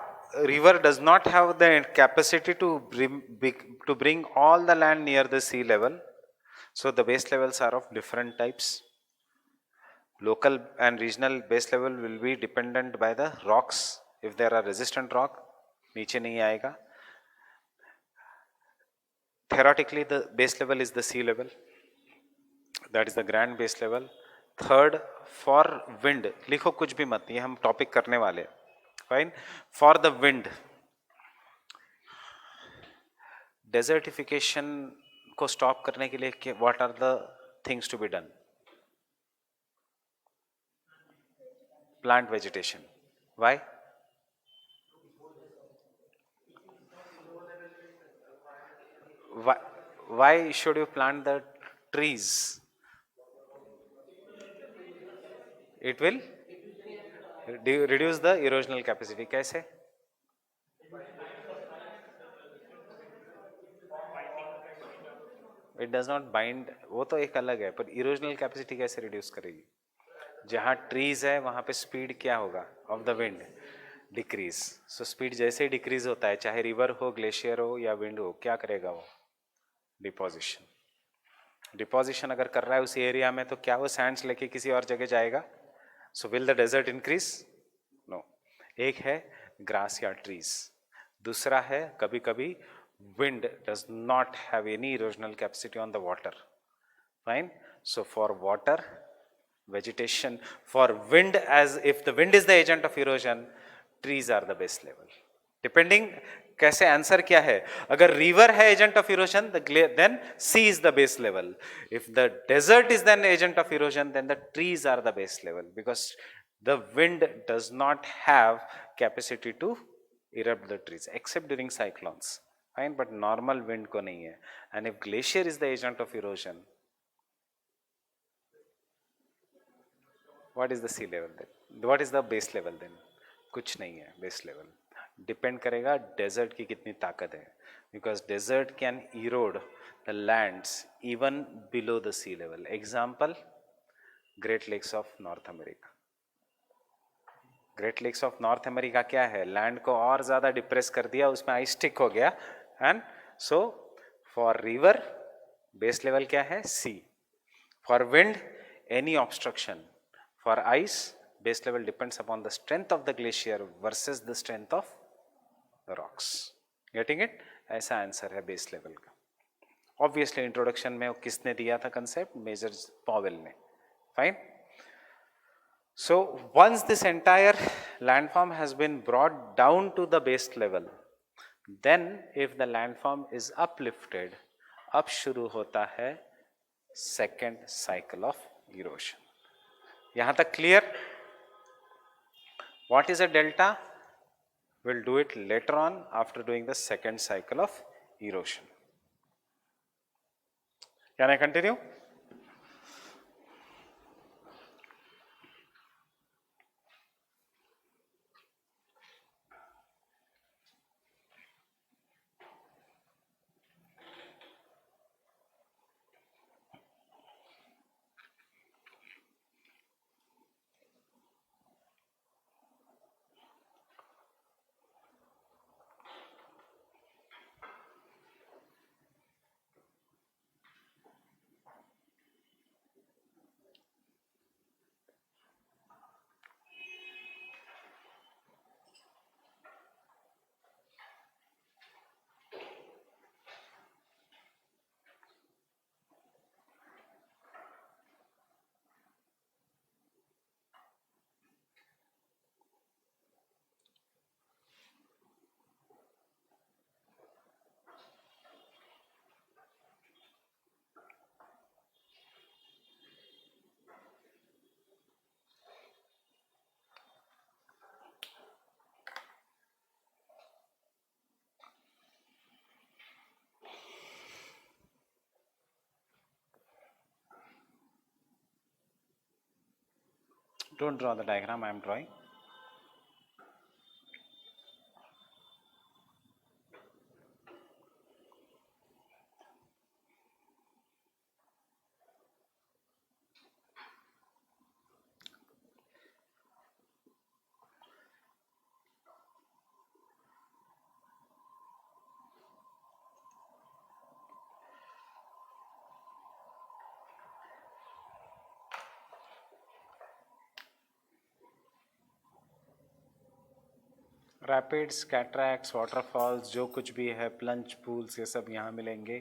river does not have the capacity to bring all the land near the sea level. So the base levels are of different types. Local and regional base level will be dependent by the rocks. If there are resistant rock, नीचे नहीं आएगा. Theoretically, the base level is the sea level. That is the grand base level. Third, for wind, लिखो कुछ भी मत, ये हम topic करने वाले. Fine. For the wind, desertification को stop करने के लिए what are the things to be done? Plant vegetation. Why? Why should you plant the trees? It will reduce the erosional capacity. कैसे? It does not bind. वो तो एक अलग है, पर erosional capacity कैसे reduce करेगी? जहाँ trees है वहाँ पे speed क्या होगा of the wind? Decrease. So speed जैसे ही decrease होता है, चाहे river हो, glacier हो या wind हो, क्या करेगा वो? Deposition. Deposition अगर कर रहा है उसी एरिया में, तो क्या वो sands लेके किसी और जगह जाएगा? So will the desert increase? No. एक है grass या trees. दूसरा है कभी कभी wind does not have any erosional capacity on the water. Fine. So for water, vegetation, for wind, as if the wind is the agent of erosion, trees are the base level. Depending कैसे answer क्या है. अगर river है agent of erosion, then sea is the base level. If the desert is then agent of erosion, then the trees are the base level, because the wind does not have capacity to erupt the trees except during cyclones. Fine, but normal wind को नहीं है. And if glacier is the agent of erosion, what is the sea level then? What is the base level then? कुछ नहीं है base level. Depend करेगा desert की कितनी ताकत है, because desert can erode the lands even below the sea level. Example, Great Lakes of North America. Great Lakes of North America क्या है? Land को और ज़्यादा depress कर दिया, उसमें ice stick हो गया, and so for river base level क्या है? Sea. For wind, any obstruction. For ice, base level depends upon the strength of the glacier versus the strength of the rocks. Getting it? ऐसा answer है base level का. Obviously introduction में किसने दिया था concept? Major Powell ने. Fine. So once this entire landform has been brought down to the base level, then if the landform is uplifted, अब शुरू होता है second cycle of erosion. यहाँ तक clear? What is a delta? We'll do it later on after doing the second cycle of erosion. Can I continue? Don't draw the diagram, I am drawing. Rapids, cataracts, waterfalls, जो कुछ भी है, plunge pools, ये सब यहाँ मिलेंगे.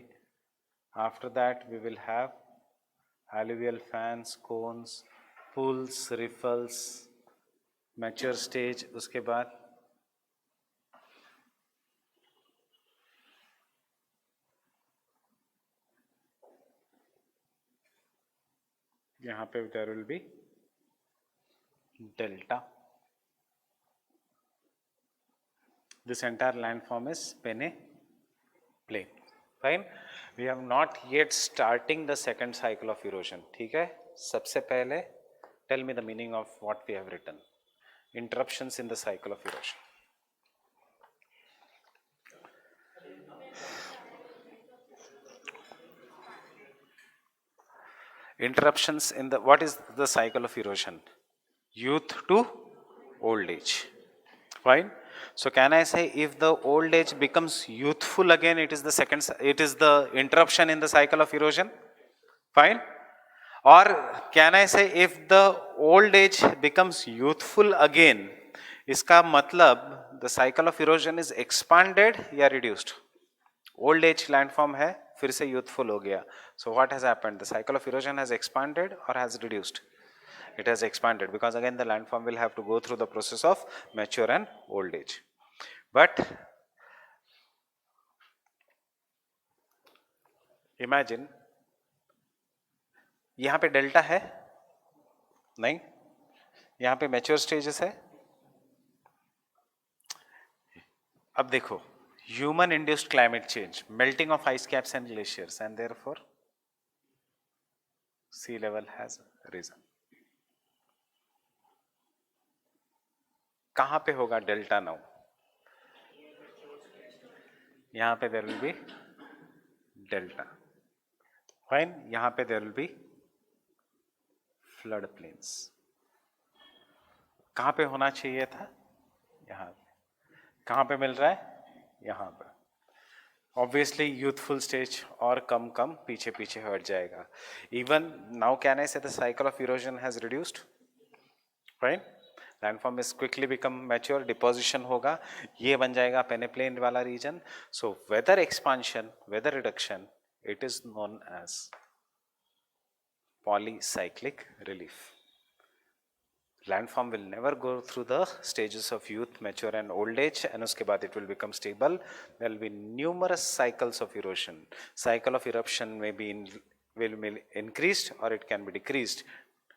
After that we will have alluvial fans, cones, pools, riffles, mature stage. उसके बाद यहाँ पे there will be delta. This entire landform is peneplain. Fine. We have not yet starting the second cycle of erosion. ठीक है. सबसे पहले tell me the meaning of what we have written. Interruptions in the cycle of erosion. Interruptions in the, what is the cycle of erosion? Youth to old age. Fine. So can I say if the old age becomes youthful again, it is the second, it is the interruption in the cycle of erosion? Fine. Or can I say if the old age becomes youthful again, इसका मतलब the cycle of erosion is expanded या reduced? Old age landform है, फिर से youthful हो गया. So what has happened? The cycle of erosion has expanded or has reduced? It has expanded, because again the landform will have to go through the process of mature and old age. But imagine यहाँ पे delta है नहीं, यहाँ पे mature stages है. अब देखो, human induced climate change, melting of ice caps and glaciers, and therefore sea level has risen. कहाँ पे होगा डेल्टा नाउ? यहाँ पे there will be delta. Fine. यहाँ पे there will be flood plains. कहाँ पे होना चाहिए था? यहाँ पे. कहाँ पे मिल रहा है? यहाँ पे. Obviously youthful stage और कम कम पीछे पीछे हट जाएगा. Even now can I say the cycle of erosion has reduced? Fine. Landform is quickly become mature, deposition होगा, ये बन जाएगा peneplain वाला region. So weather expansion, weather reduction, it is known as polycyclic relief. Landform will never go through the stages of youth, mature and old age, and उसके बाद it will become stable. There will be numerous cycles of erosion. Cycle of eruption will be increased or it can be decreased,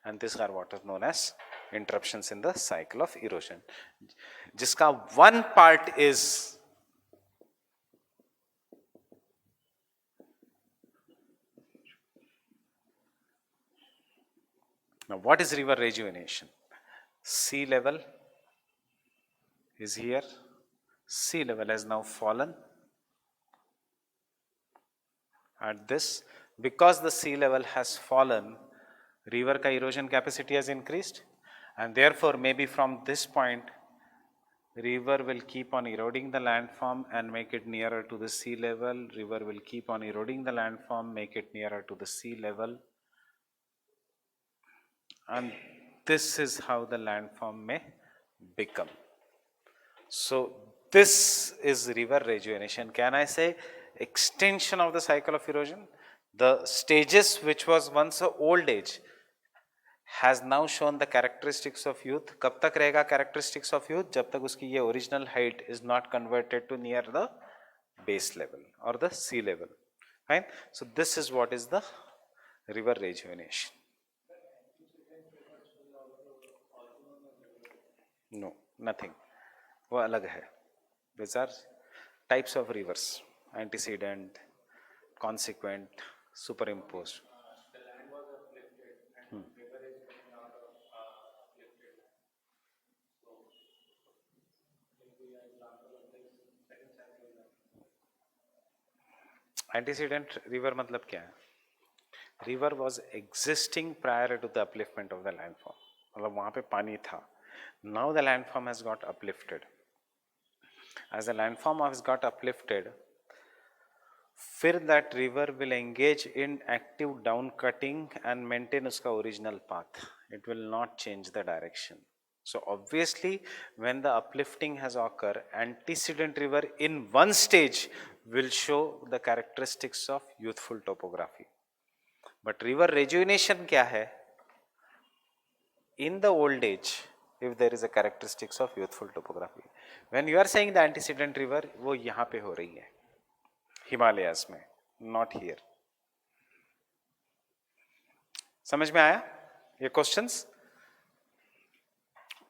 and these are what is known as interruptions in the cycle of erosion, जिसका one part is now what is river rejuvenation? Sea level is here. Sea level has now fallen at this. Because the sea level has fallen, river ka erosion capacity has increased, and therefore maybe from this point river will keep on eroding the landform and make it nearer to the sea level. River will keep on eroding the landform, make it nearer to the sea level, and this is how the landform may become. So this is river rejuvenation. Can I say extension of the cycle of erosion? The stages which was once a old age has now shown the characteristics of youth. कब तक रहेगा characteristics of youth? जब तक उसकी ये original height is not converted to near the base level or the sea level. Fine. So this is what is the river rejuvenation. No, nothing. वो अलग है. These are types of rivers: antecedent, consequent, superimposed. Antecedent river मतलब क्या है? River was existing prior to the upliftment of the landform, मतलब वहां पे पानी था. Now the landform has got uplifted. As the landform has got uplifted, फिर that river will engage in active down cutting and maintain उसका original path. It will not change the direction. So obviously when the uplifting has occurred, antecedent river in one stage will show the characteristics of youthful topography. But river rejuvenation क्या है? In the old age, if there is a characteristics of youthful topography. When you are saying the antecedent river, वो यहाँ पे हो रही है, हिमालयाज में, not here. समझ में आया ये क्वेश्चंस?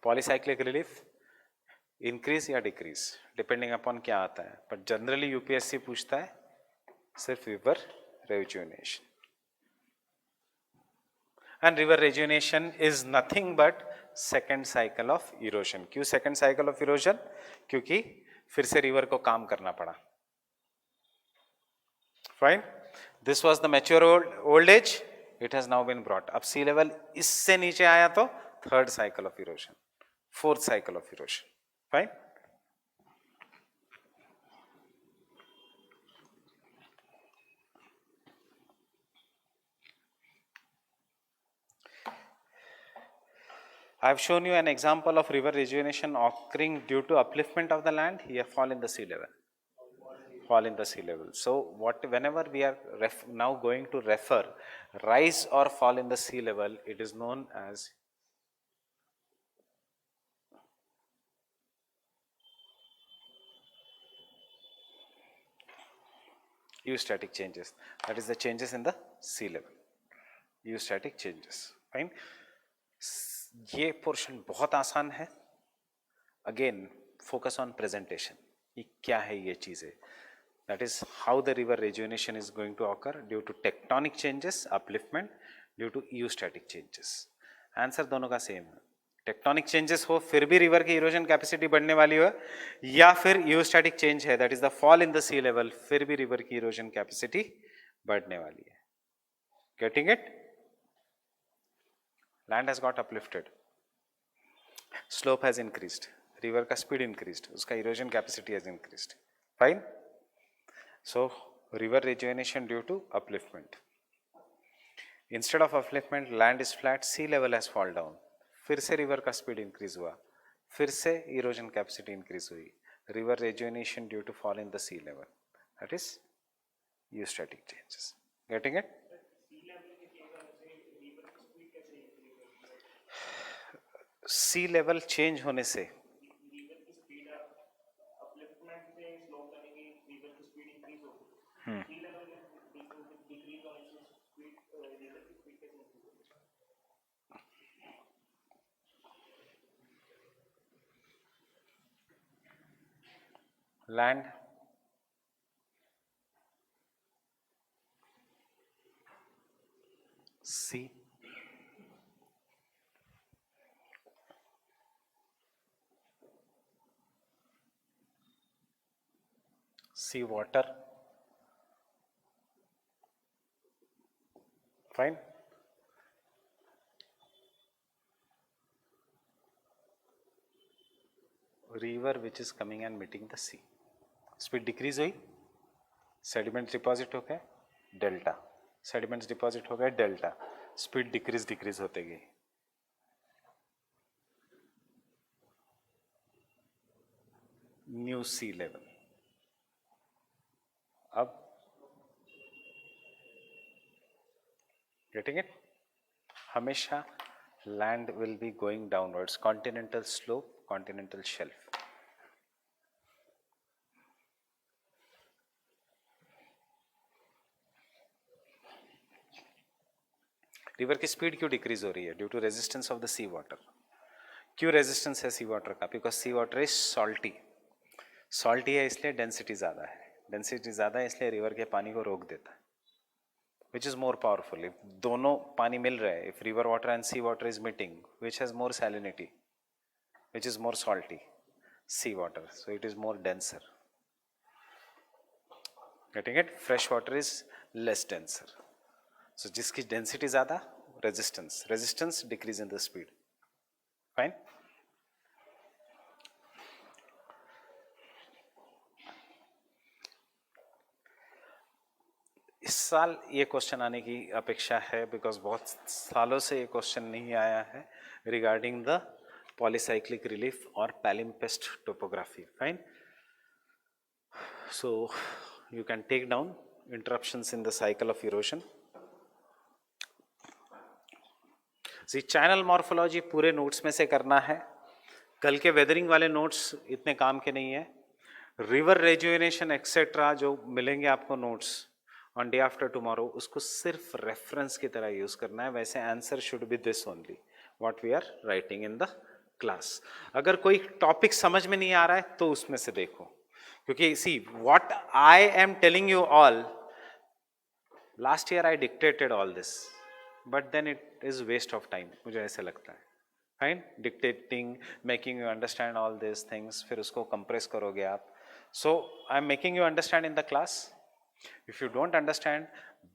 पॉलीसाइक्लिक रिलीफ इंक्रीज या डिक्रीज डिपेंडिंग अपॉन क्या आता है, बट जनरली यूपीएससी पूछता है सिर्फ river rejuvenation. And river rejuvenation is nothing but second cycle of erosion. क्यों सेकेंड साइकिल ऑफ इरोजन? क्योंकि फिर से रिवर को काम करना पड़ा. Fine. This was the mature old age, it has now been brought. अब सी लेवल इससे नीचे आया तो third cycle of erosion, fourth cycle of erosion. Fine. I have shown you an example of river rejuvenation occurring due to upliftment of the land. Here, fall in the sea level. Fall in the sea level. So, whenever we are now going to refer rise or fall in the sea level, it is known as eustatic changes. That is the changes in the sea level. Eustatic changes. Fine. ये portion बहुत आसान है. Again focus on presentation. ये क्या है ये चीजें? That is how the river rejuvenation is going to occur due to tectonic changes, upliftment, due to eustatic changes. Answer दोनों का सेम है. टेक्टोनिक चेंजेस हो फिर भी रिवर की इरोजन कैपेसिटी बढ़ने वाली हो, या फिर यूस्टैटिक चेंज है that is the fall in the sea level, फिर भी रिवर की इरोजन कैपेसिटी बढ़ने वाली है. Getting it? Land has got uplifted, slope has increased, river का स्पीड इंक्रीज्ड, उसका erosion capacity has increased. Fine. So river rejuvenation due to upliftment. Instead of upliftment land is flat, sea level has fall down, फिर से river का speed increase हुआ, फिर से erosion capacity increase हुई. River rejuvenation due to fall in the sea level, that is eustatic changes. Getting it? Sea level change होने से land sea sea water. Fine. River which is coming and meeting the sea. Speed decrease हुई, sediments deposit हो गए, delta. Sediments deposit हो गए, delta. Speed decrease होते गई. New sea level. अब getting it? हमेशा land will be going downwards, continental slope, continental shelf. River की स्पीड क्यों डिक्रीज हो रही है? Due to resistance of the sea water. क्यों रेजिस्टेंस है सी वाटर का? Because sea water is salty. Salty है इसलिए डेंसिटी ज़्यादा है, डेंसिटी ज़्यादा है इसलिए रिवर के पानी को रोक देता है. Which is more powerful? If दोनों पानी मिल रहे हैं, if river water and sea water is meeting, which has more salinity, which is more salty? Sea water. So it is more denser. Getting it? Fresh water is less denser. So जिसकी density ज़्यादा, resistance decrease in the speed. Fine. इस साल ये question आने की अपेक्षा है because बहुत सालों से ये क्वेश्चन नहीं आया है रिगार्डिंग द पॉलीसाइक्लिक रिलीफ और palimpsest topography. Fine. So you can take down interruptions in the cycle of erosion. See, channel morphology पूरे नोट्स में से करना है. कल के वेदरिंग वाले नोट्स इतने काम के नहीं है. रिवर रेजुवेनेशन एक्सेट्रा जो मिलेंगे आपको notes on day after tomorrow, उसको सिर्फ रेफरेंस की तरह यूज करना है. वैसे answer should be this only what we are writing in the class. अगर कोई टॉपिक समझ में नहीं आ रहा है तो उसमें से देखो, क्योंकि see what I am telling you all, last year I dictated all this but then it is waste of time, मुझे ऐसे लगता है. Fine. Dictating, making you understand all this things, फिर उसको कंप्रेस करोगे आप. So I am making you understand in the class. If you don't understand,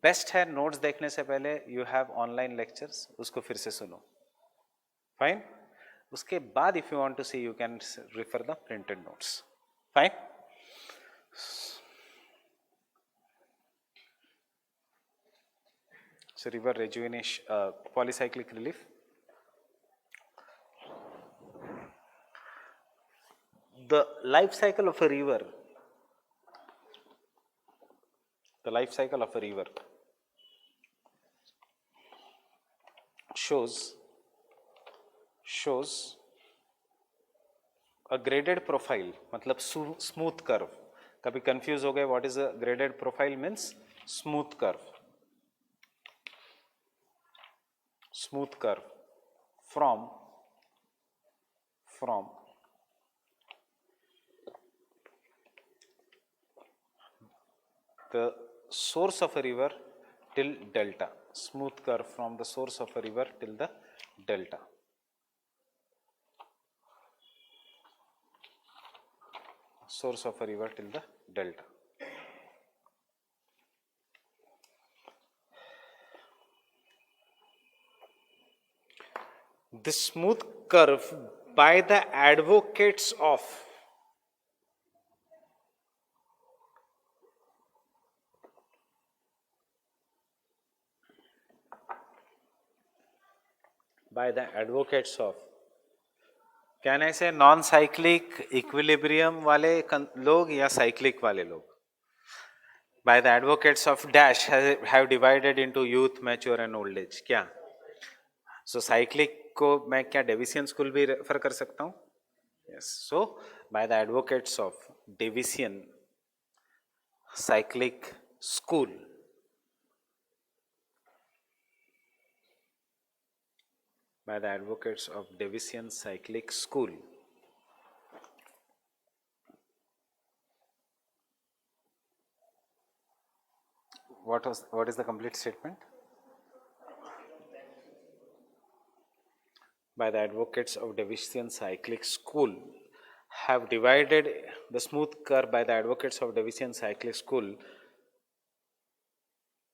best है notes देखने से पहले यू हैव ऑनलाइन लेक्चर्स, उसको फिर से सुनो. फाइन. उसके बाद if you want to see you can refer the printed notes. Fine. So river rejuvenation, polycyclic relief. The life cycle of a river, the life cycle of a river shows a graded profile, मतलब smooth curve. कभी confuse हो गए what is a graded profile means smooth curve. Smooth curve from the source of a river till delta. Smooth curve from the source of a river till the delta. Source of a river till the delta. The smooth curve by the advocates of can I say non cyclic equilibrium वाले लोग या cyclic वाले लोग? By the advocates of dash have divided into youth, mature and old age. क्या? So cyclic को मैं क्या डेविसियन school भी रेफर कर सकता हूँ? Yes. So by the advocates of Davician cyclic school, by the advocates of Davician cyclic school, what is the complete statement? By the advocates of Davician cyclic school have divided the smooth curve by the advocates of Davician cyclic school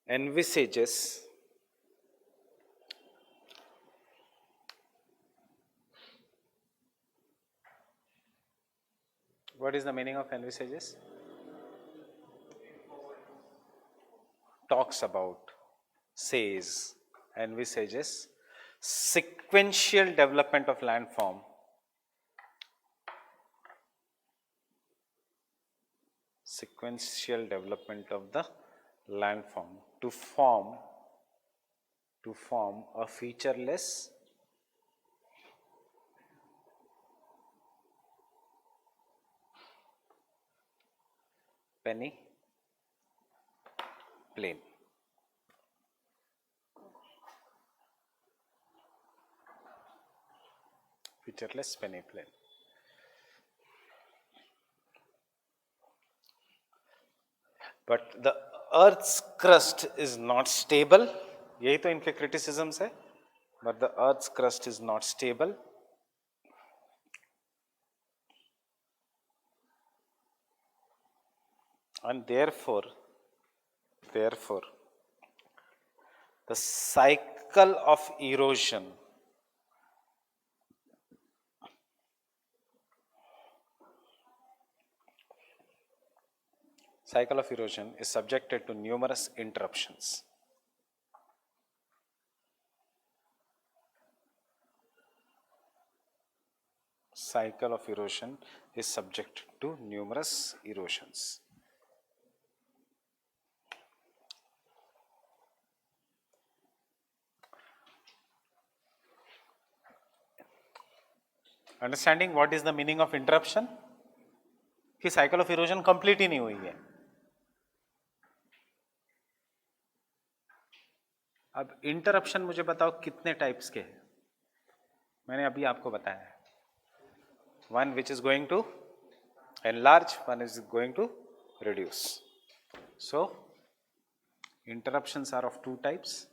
envisages what is the meaning of envisages? Talks about, says, envisages sequential development of landform of the landform to form a featureless penny plain. Featureless penny plain. But the Earth's crust is not stable. यही तो इनके criticisms है. But the Earth's crust is not stable. And therefore Therefore, the cycle of erosion is subjected to numerous interruptions. Cycle of erosion is subject to numerous erosions. Understanding what is the meaning of interruption? कि cycle of erosion complete ही नहीं हुई है. अब interruption मुझे बताओ कितने types के हैं. मैंने अभी आपको बताया है. One which is going to enlarge, one is going to reduce. So interruptions are of two types.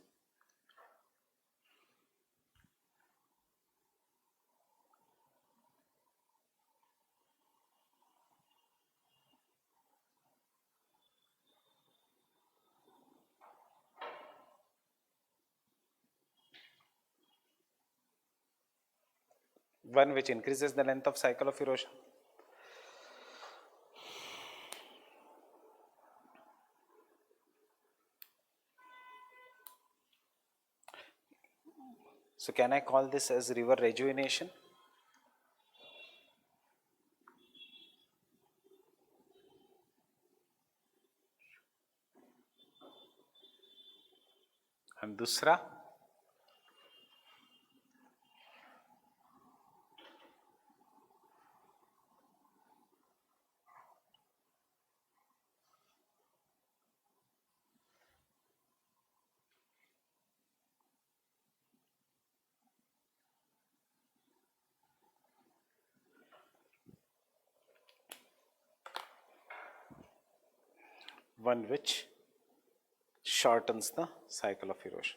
One which increases the length of cycle of erosion. So can I call this as river rejuvenation? And दूसरा, one which shortens the cycle of erosion.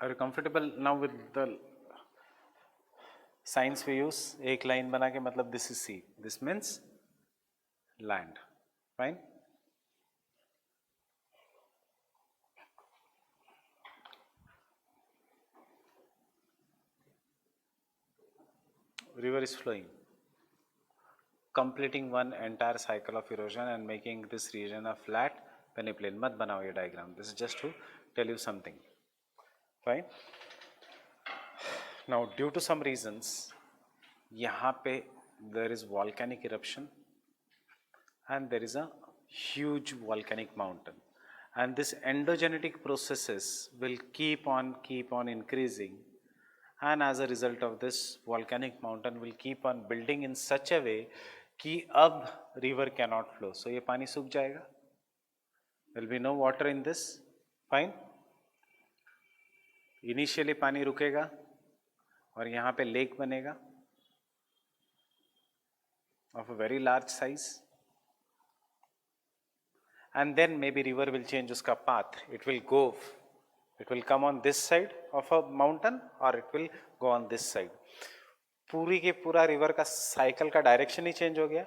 Are you comfortable now with the signs we use? एक line बना के मतलब this is sea, this means land. Fine. River is flowing, completing one entire cycle of erosion and making this region a flat peneplain. मत बनाओ ये diagram. This is just to tell you something. Fine. Now, due to some reasons, यहाँ पे there is volcanic eruption and there is a huge volcanic mountain, and this endogenetic processes will keep on increasing, and as a result of this volcanic mountain will keep on building in such a way कि अब river cannot flow. So ये पानी सूख जाएगा. There will be no water in this. Fine. Initially पानी रुकेगा और यहाँ पे लेक बनेगा of a very large size, and then maybe river will change उसका path. It will come on this side of a mountain or it will go on this side. पूरी के पूरा river का cycle का direction ही change हो गया.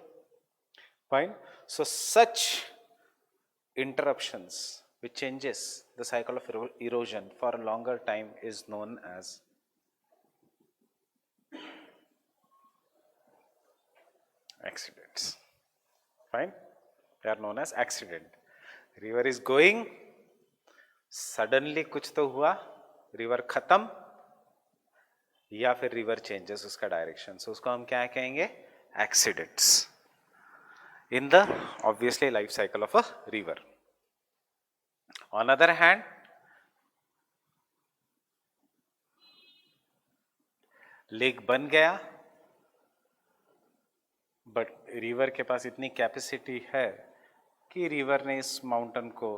Fine. So such interruptions which changes the cycle of erosion for a longer time is known as accidents. Fine. They are known as accident. River is going, suddenly कुछ तो हुआ, river खत्म, या फिर river changes उसका direction. So उसको हम क्या कहेंगे? Accidents in the obviously life cycle of a river. On other hand, lake बन गया, बट रिवर के पास इतनी कैपेसिटी है कि रिवर ने इस माउंटेन को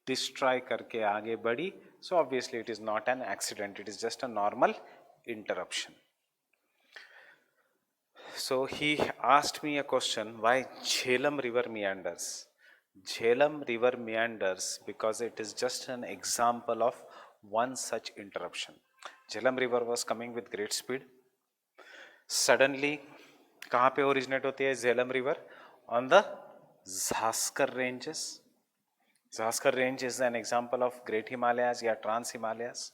डिस्ट्रॉय करके आगे बढ़ी. So obviously it is not an accident, it is just a normal interruption. So he asked me a question, why Jhelum river meanders? Jhelum river meanders because it is just an example of one such interruption. Jhelum river was coming with great speed. Suddenly, कहाँ पे originate होती है Jhelum river? On the Zanskar ranges. Zanskar range is an example of great Himalayas या trans Himalayas.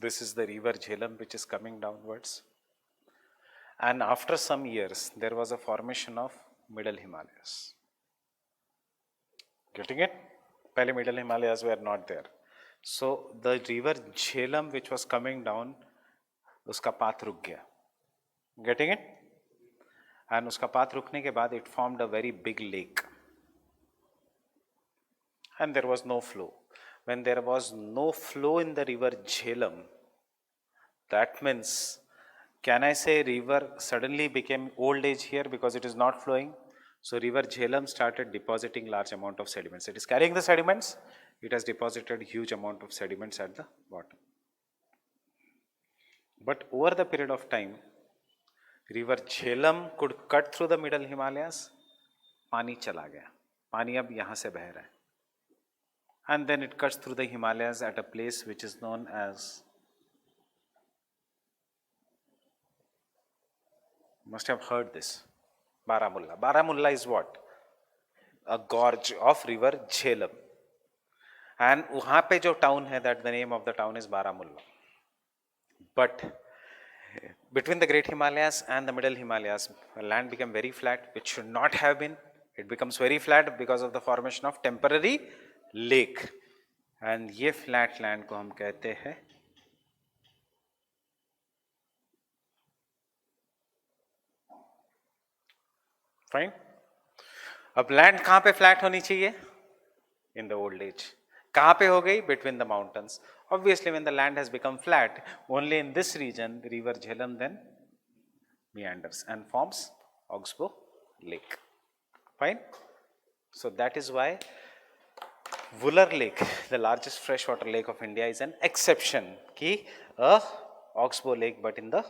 This is the river Jhelum which is coming downwards. And after some years, there was a formation of Middle Himalayas. Getting it? Pehle Middle Himalayas were not there. So the river Jhelum which was coming down, uska path ruk gaya. Getting it? And uska path rukne ke baad it formed a very big lake. And there was no flow. When there was no flow in the river Jhelum, that means, can I say river suddenly became old age here because it is not flowing? So river Jhelum started depositing large amount of sediments. It is carrying the sediments. It has deposited huge amount of sediments at the bottom. But over the period of time, river Jhelum could cut through the middle Himalayas. पानी चला गया. पानी अब यहाँ से बह रहा है. And then it cuts through the Himalayas at a place which is known as, must have heard this, Baramulla. Baramulla is what? A gorge of river Jhelum. And वहाँ पे जो town है, that the name of the town is Baramulla. But between the Great Himalayas and the Middle Himalayas, land became very flat, which should not have been. It becomes very flat because of the formation of temporary lake. And ये flat land को हम कहते हैं fine. अब land कहाँ पे flat होनी चाहिए? In the old age. कहाँ पे हो गई? Between the mountains. Obviously, when the land has become flat, only in this region, the river Jhelum then meanders and forms Oxbow Lake. Fine. So that is why Wular Lake, the largest freshwater lake of India, is an exception. Ki a Oxbow Lake, but in the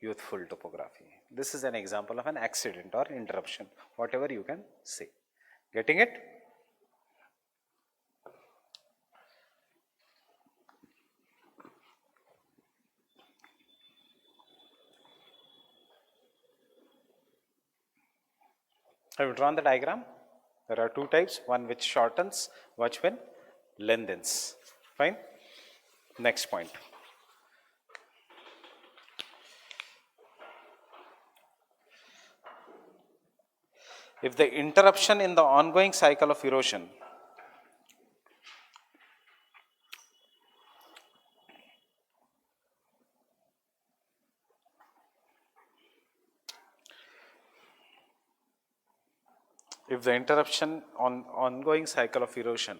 youthful topography. This is an example of an accident or interruption, whatever you can say. Getting it? I have drawn the diagram. There are two types, one which shortens, which one lengthens. Fine. Next point. If the interruption in the ongoing cycle of erosion if the interruption on ongoing cycle of erosion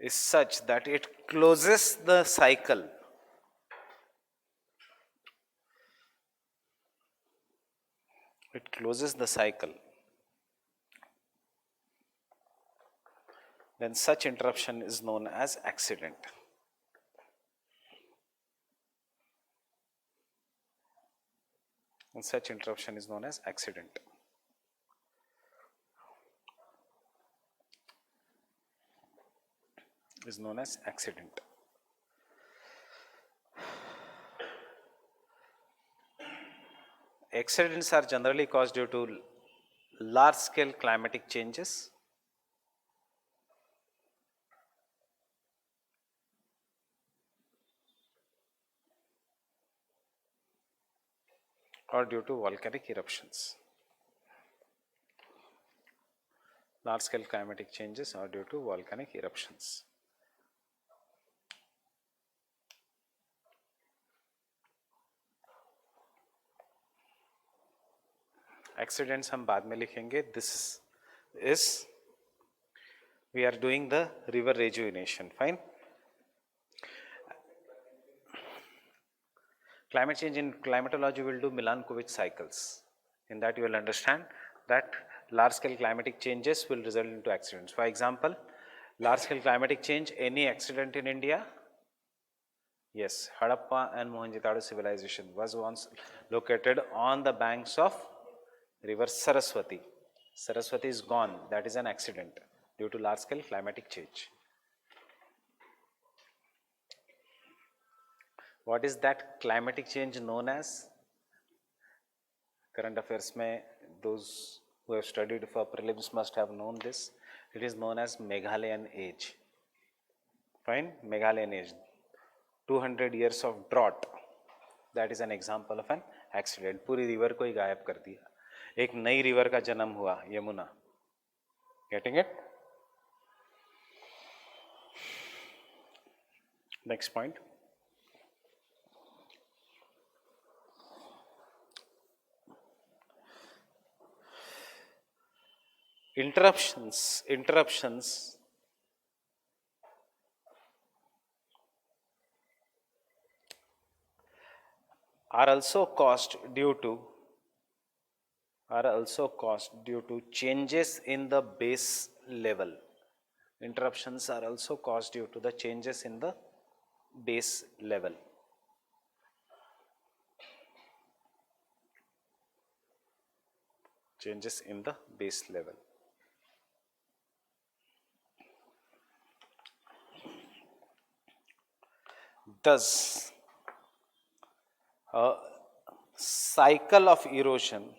is such that it closes the cycle, then such interruption is known as accident. And such interruption is known as accident. Is known as accident. Accidents are generally caused due to large scale climatic changes, or due to volcanic eruptions. Large scale climatic changes are due to volcanic eruptions. Accidents हम बाद में लिखेंगे. This is, we are doing the river rejuvenation. Fine. Climate change in climatology will do Milankovitch cycles. In that you will understand that large scale climatic changes will result into accidents. For example, large scale climatic change, any accident in India? Yes, Harappa and Mohenjo-daro civilization was once located on the banks of river Saraswati. Saraswati is gone, that is an accident due to large scale climatic change. What is that climatic change known as? Current affairs mein, those who have studied for prelims must have known this. It is known as Meghalayan age. Fine, Meghalayan age. 200 years of drought. That is an example of an accident. पूरी river को ही गायब कर दिया. एक नई river का जन्म हुआ, Yamuna. Getting it? Next point. Interruptions are also caused due to changes in the base level. Interruptions are also caused due to the changes in the base level. Changes in the base level. Thus, a cycle of erosion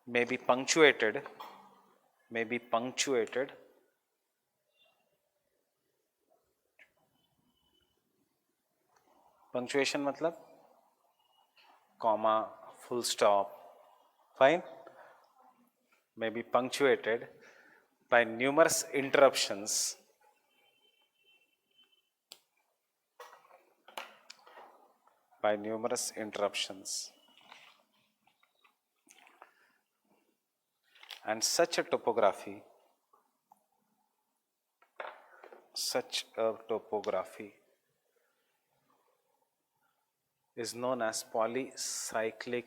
may be punctuated punctuation matlab comma, full stop, fine, may be punctuated by numerous interruptions and such a topography is known as polycyclic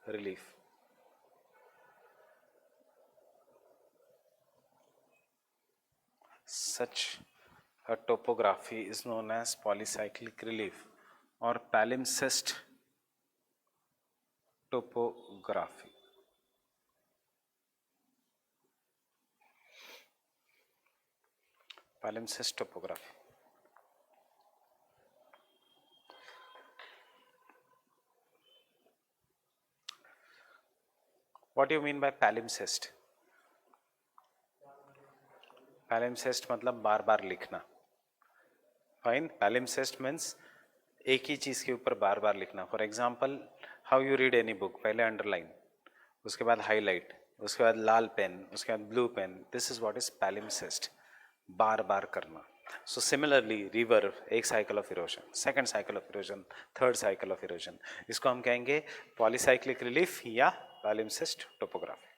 relief. Such a topography is known as polycyclic relief or palimpsest topography. Palimpsest topography. What do you mean by palimpsest? Palimpsest मतलब बार बार लिखना. Fine. Palimpsest means एक ही चीज के ऊपर बार बार लिखना. For example, how you read any book? पहले underline, उसके बाद highlight, उसके बाद लाल पेन, उसके बाद blue pen. This is what is palimpsest. बार बार करना. So similarly, river एक cycle of erosion, second cycle of erosion, third cycle of erosion. इसको हम कहेंगे polycyclic relief या palimpsest topography.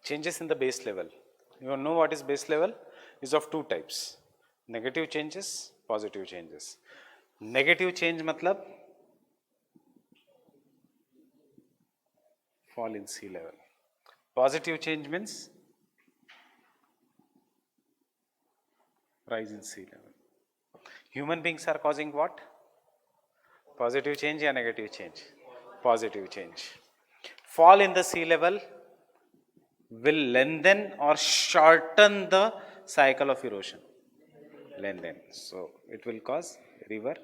Changes in the base level. You know what is base level? Is of two types. Negative changes, positive changes. Negative change matlab fall in sea level. Positive change means rise in sea level. Human beings are causing what? Positive change or negative change? Positive change. Fall in the sea level will lengthen or shorten the cycle of erosion. Lengthen. So it will cause river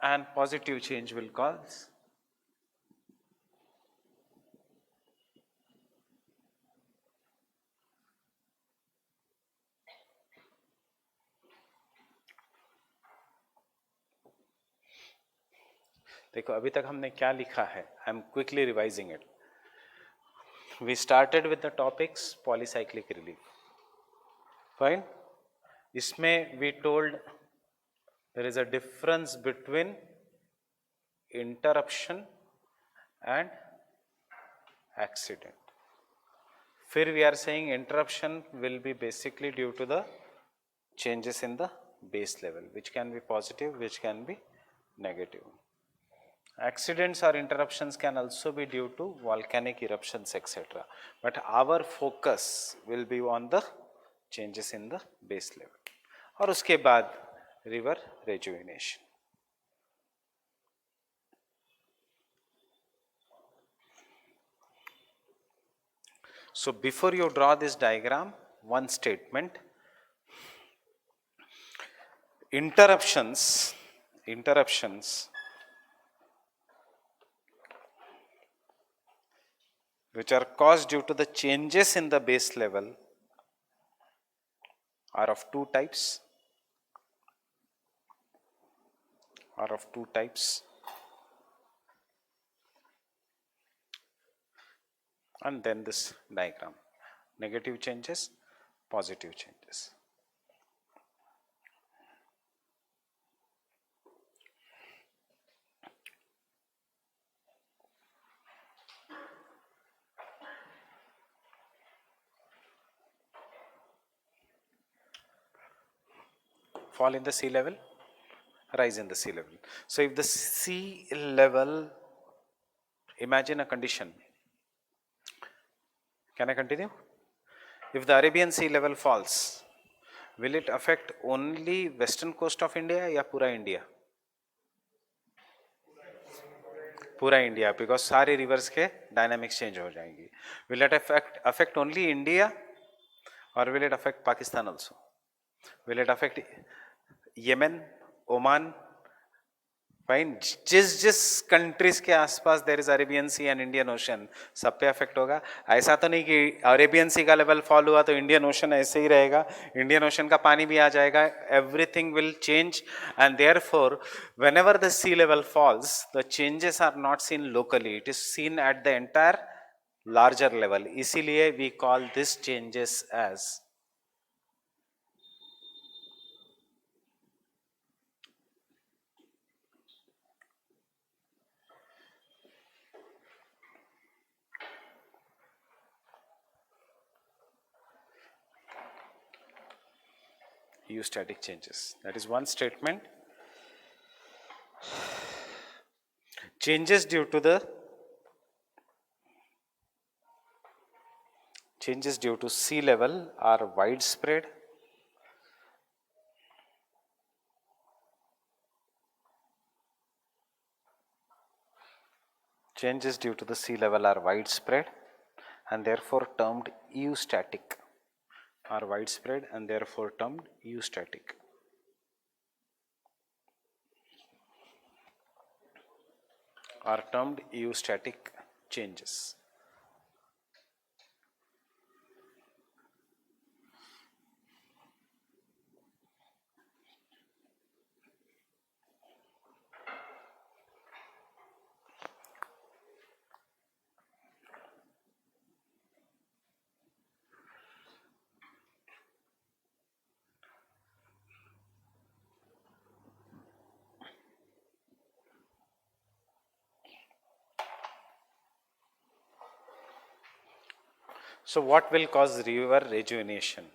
and positive change will cause देखो अभी तक हमने क्या लिखा है I am quickly revising it we started with the topics polycyclic relief fine इसमें we told there is a difference between interruption and accident. Here we are saying interruption will be basically due to the changes in the base level, which can be positive, which can be negative. Accidents or interruptions can also be due to volcanic eruptions, etc. But our focus will be on the changes in the base level. और उसके बाद river rejuvenation. So before you draw this diagram, one statement. Interruptions which are caused due to the changes in the base level are of two types. And then this diagram, negative changes, positive changes. Fall in the sea level, rise in the sea level. So if the sea level, imagine a condition. Can I continue? If the Arabian Sea level falls, will it affect only western coast of India या पूरा India? पूरा India, because सारे rivers के dynamics change हो जाएंगी. Will it affect only India, or will it affect Pakistan also? Will it affect Yemen, Oman? Fine जिस countries के आसपास there is Arabian sea and Indian ocean सब पे अफेक्ट होगा. ऐसा तो नहीं कि अरेबियन सी का लेवल फॉल हुआ तो इंडियन ओशन ऐसे ही रहेगा, इंडियन ओशन का पानी भी आ जाएगा. Everything will change and therefore whenever the sea level falls the changes are not seen locally, it is seen at the entire larger level. इसीलिए we call this changes as eustatic changes. That is one statement. Changes due to sea level are widespread. Changes due to the sea level are widespread and therefore termed eustatic. Are widespread and therefore termed eustatic. Are termed eustatic changes. So what will cause river rejuvenation?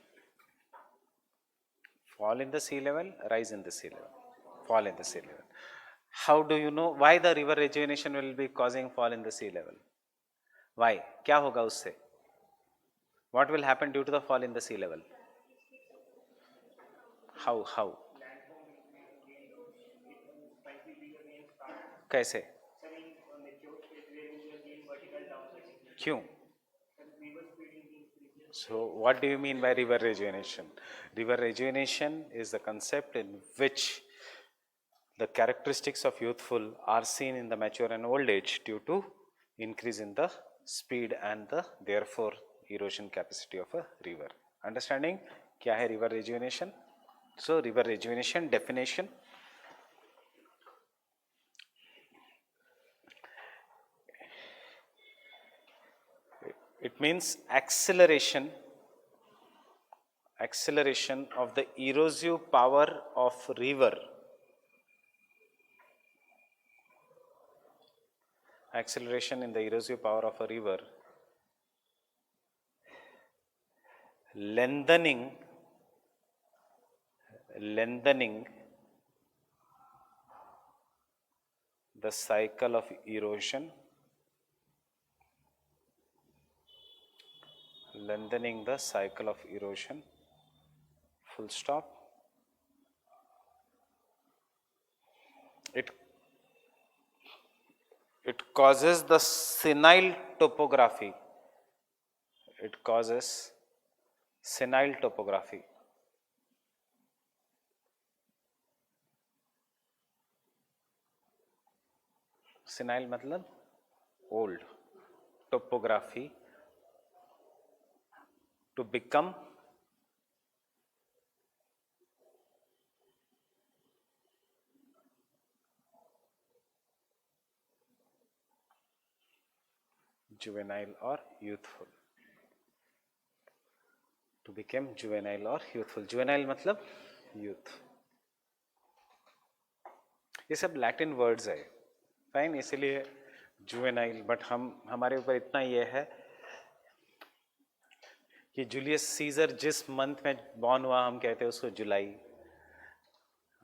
Fall in the sea level, rise in the sea level, fall in the sea level. How do you know why the river rejuvenation will be causing fall in the sea level? Why? क्या होगा उससे? What will happen due to the fall in the sea level? How? कैसे? क्यों? So what do you mean by river rejuvenation? River rejuvenation is the concept in which the characteristics of youthful are seen in the mature and old age due to increase in the speed and the therefore erosion capacity of a river. Understanding क्या है river rejuvenation? So river rejuvenation definition, it means acceleration of the erosive power of river, acceleration in the erosive power of a river, lengthening the cycle of erosion, lengthening the cycle of erosion, full stop. It causes the senile topography. It causes senile topography. Senile मतलब old, topography to become juvenile or youthful, to become juvenile or youthful. Juvenile मतलब youth. ये सब Latin words है, fine, इसीलिए juvenile. But हमारे ऊपर इतना ये है कि जूलियस सीजर जिस मंथ में बॉर्न हुआ हम कहते हैं उसको जुलाई.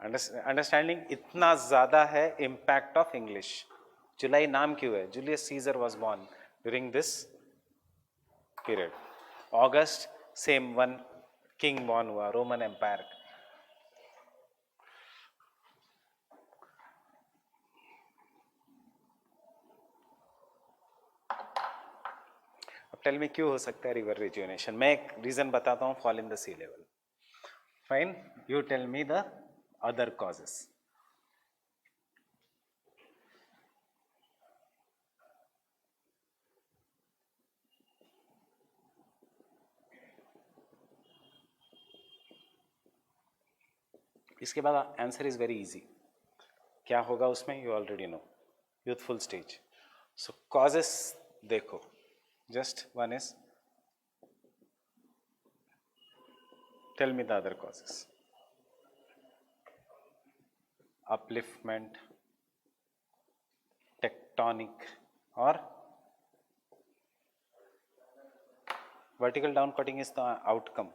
अंडरस्टैंडिंग इतना ज़्यादा है इम्पैक्ट ऑफ इंग्लिश. जुलाई नाम क्यों है? Julius Caesar was born during this period. August same one king born हुआ, रोमन एम्पायर. अब टेल में क्यों हो सकता है रिवर रिजुवेनेशन? मैं एक रीजन बताता हूँ, fall in the sea level. Fine, you tell me the other causes. इसके बाद आंसर इज वेरी इजी. क्या होगा उसमें? You already know. Youthful stage. So causes देखो, just one is, tell me the other causes. Upliftment, tectonic और vertical down cutting is the outcome.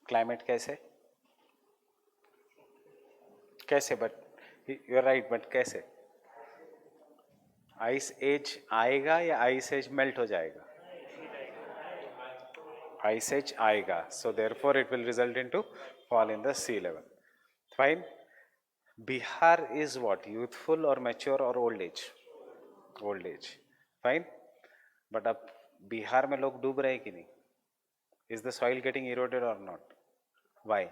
Climate कैसे कैसे? But you are right, but कैसे? Ice age आएगा या ice as melt हो जाएगा? Ice age आएगा. So therefore it will result into fall in the sea level. Fine. Bihar is what? Youthful और mature और old age? Old age. Fine. But अब बिहार में लोग डूब रहे हैं कि नहीं? Is the soil getting eroded और not? Why?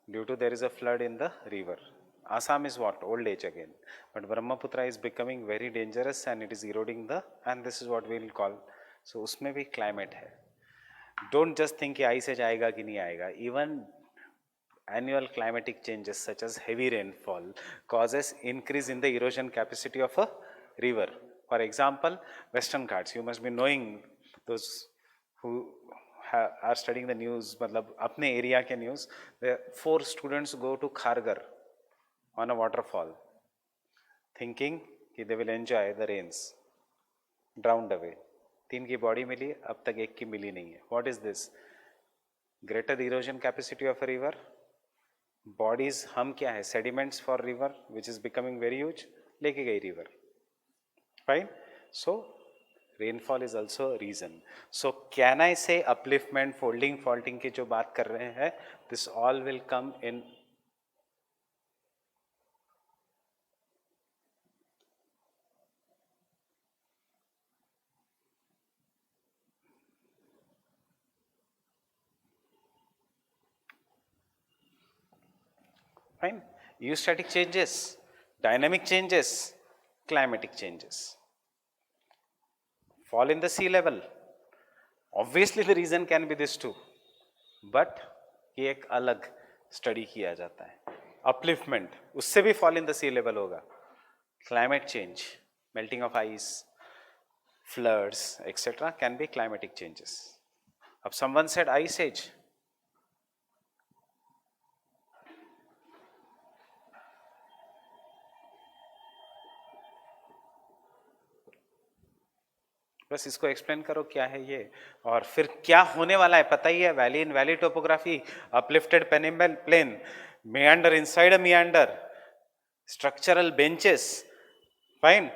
Due to there is a flood in the river. Assam is what? Old age again. But Brahmaputra is becoming very dangerous and it is eroding the, and this is what we will call. So उसमें भी climate है. Don't just think कि ice age आएगा कि नहीं आएगा. Even annual climatic changes such as heavy rainfall causes increase in the erosion capacity of a river. For example, Western Ghats. You must be knowing, those who are studying the news, मतलब अपने area के news. 4 students go to Khargar on a waterfall thinking कि they will enjoy the rains, drowned away. 3 की body मिली, अब तक 1 की मिली नहीं है. What is this? Greater erosion capacity of a river. Bodies हम क्या है? Sediments for river which is becoming very huge, लेके गई river. Fine. So rainfall is also reason. So can I say upliftment, folding, faulting की जो बात कर रहे हैं, this all will come in Fine. Eostatic changes, dynamic changes, climatic changes. Fall in the sea level. Obviously the reason can be this too. But ये एक अलग study किया जाता है. अपलिफ्टमेंट, उससे भी fall in the sea level होगा. Climate change, melting of ice, floods, etc. can be climatic changes. अब someone said ice age. बस इसको एक्सप्लेन करो क्या है ये, और फिर क्या होने वाला है पता ही है. Valley in valley topography, uplifted peneplain, meander inside a meander, structural benches. Fine.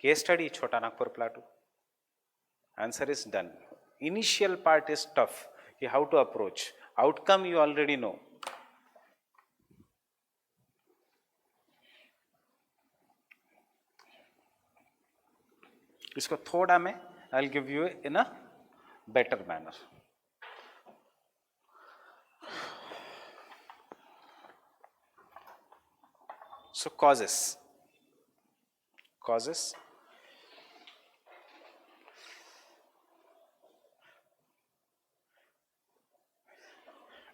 Case study Chota Nagpur Plateau. Answer is done. Initial part is tough. How to approach. Outcome you already know. इसको थोड़ा मैं I'll give you in a better manner. So causes.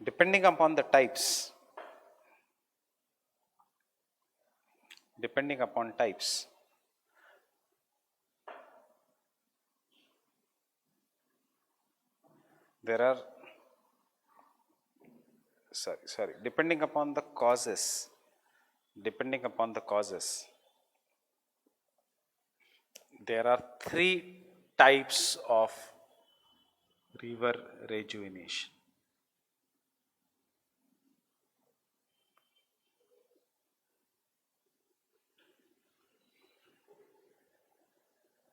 Depending upon the types. There are, depending upon the causes, there are 3 types of river rejuvenation.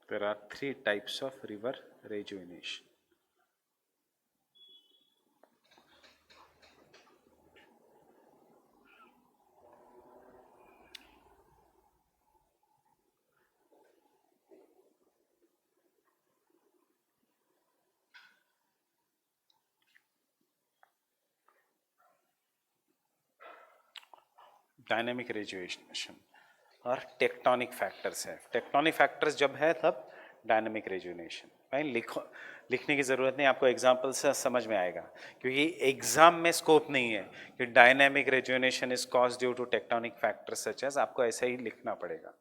There are 3 types of river rejuvenation. Dynamic rejuvenation और tectonic factors है. Tectonic factors जब है तब dynamic रेजुवेशन. भाई लिखने की ज़रूरत नहीं, आपको एग्जाम्पल से समझ में आएगा, क्योंकि एग्जाम में स्कोप नहीं है कि dynamic rejuvenation is cause due to tectonic factors such as. आपको ऐसे ही लिखना पड़ेगा.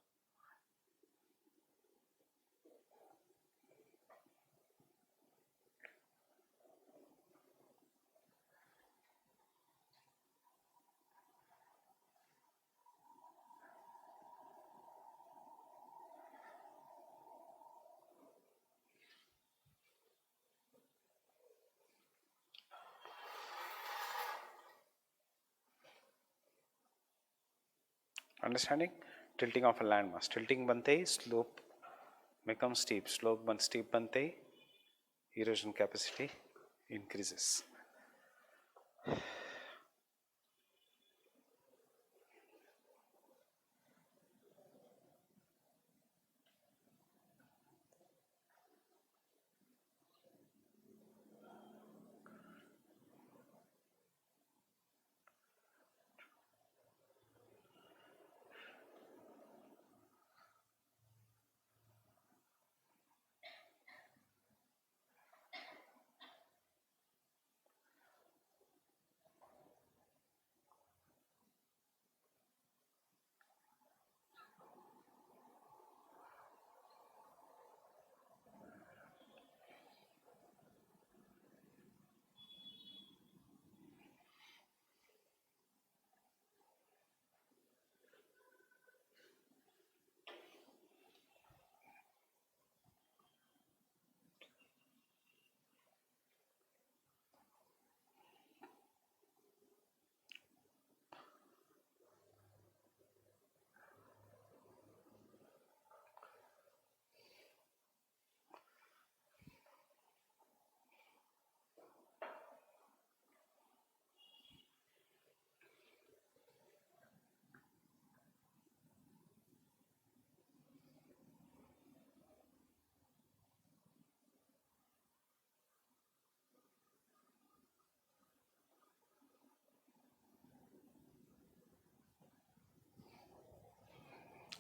Understanding? Tilting of a landmass. Tilting बनते ही slope become steep. Slope steep बनते ही erosion capacity increases.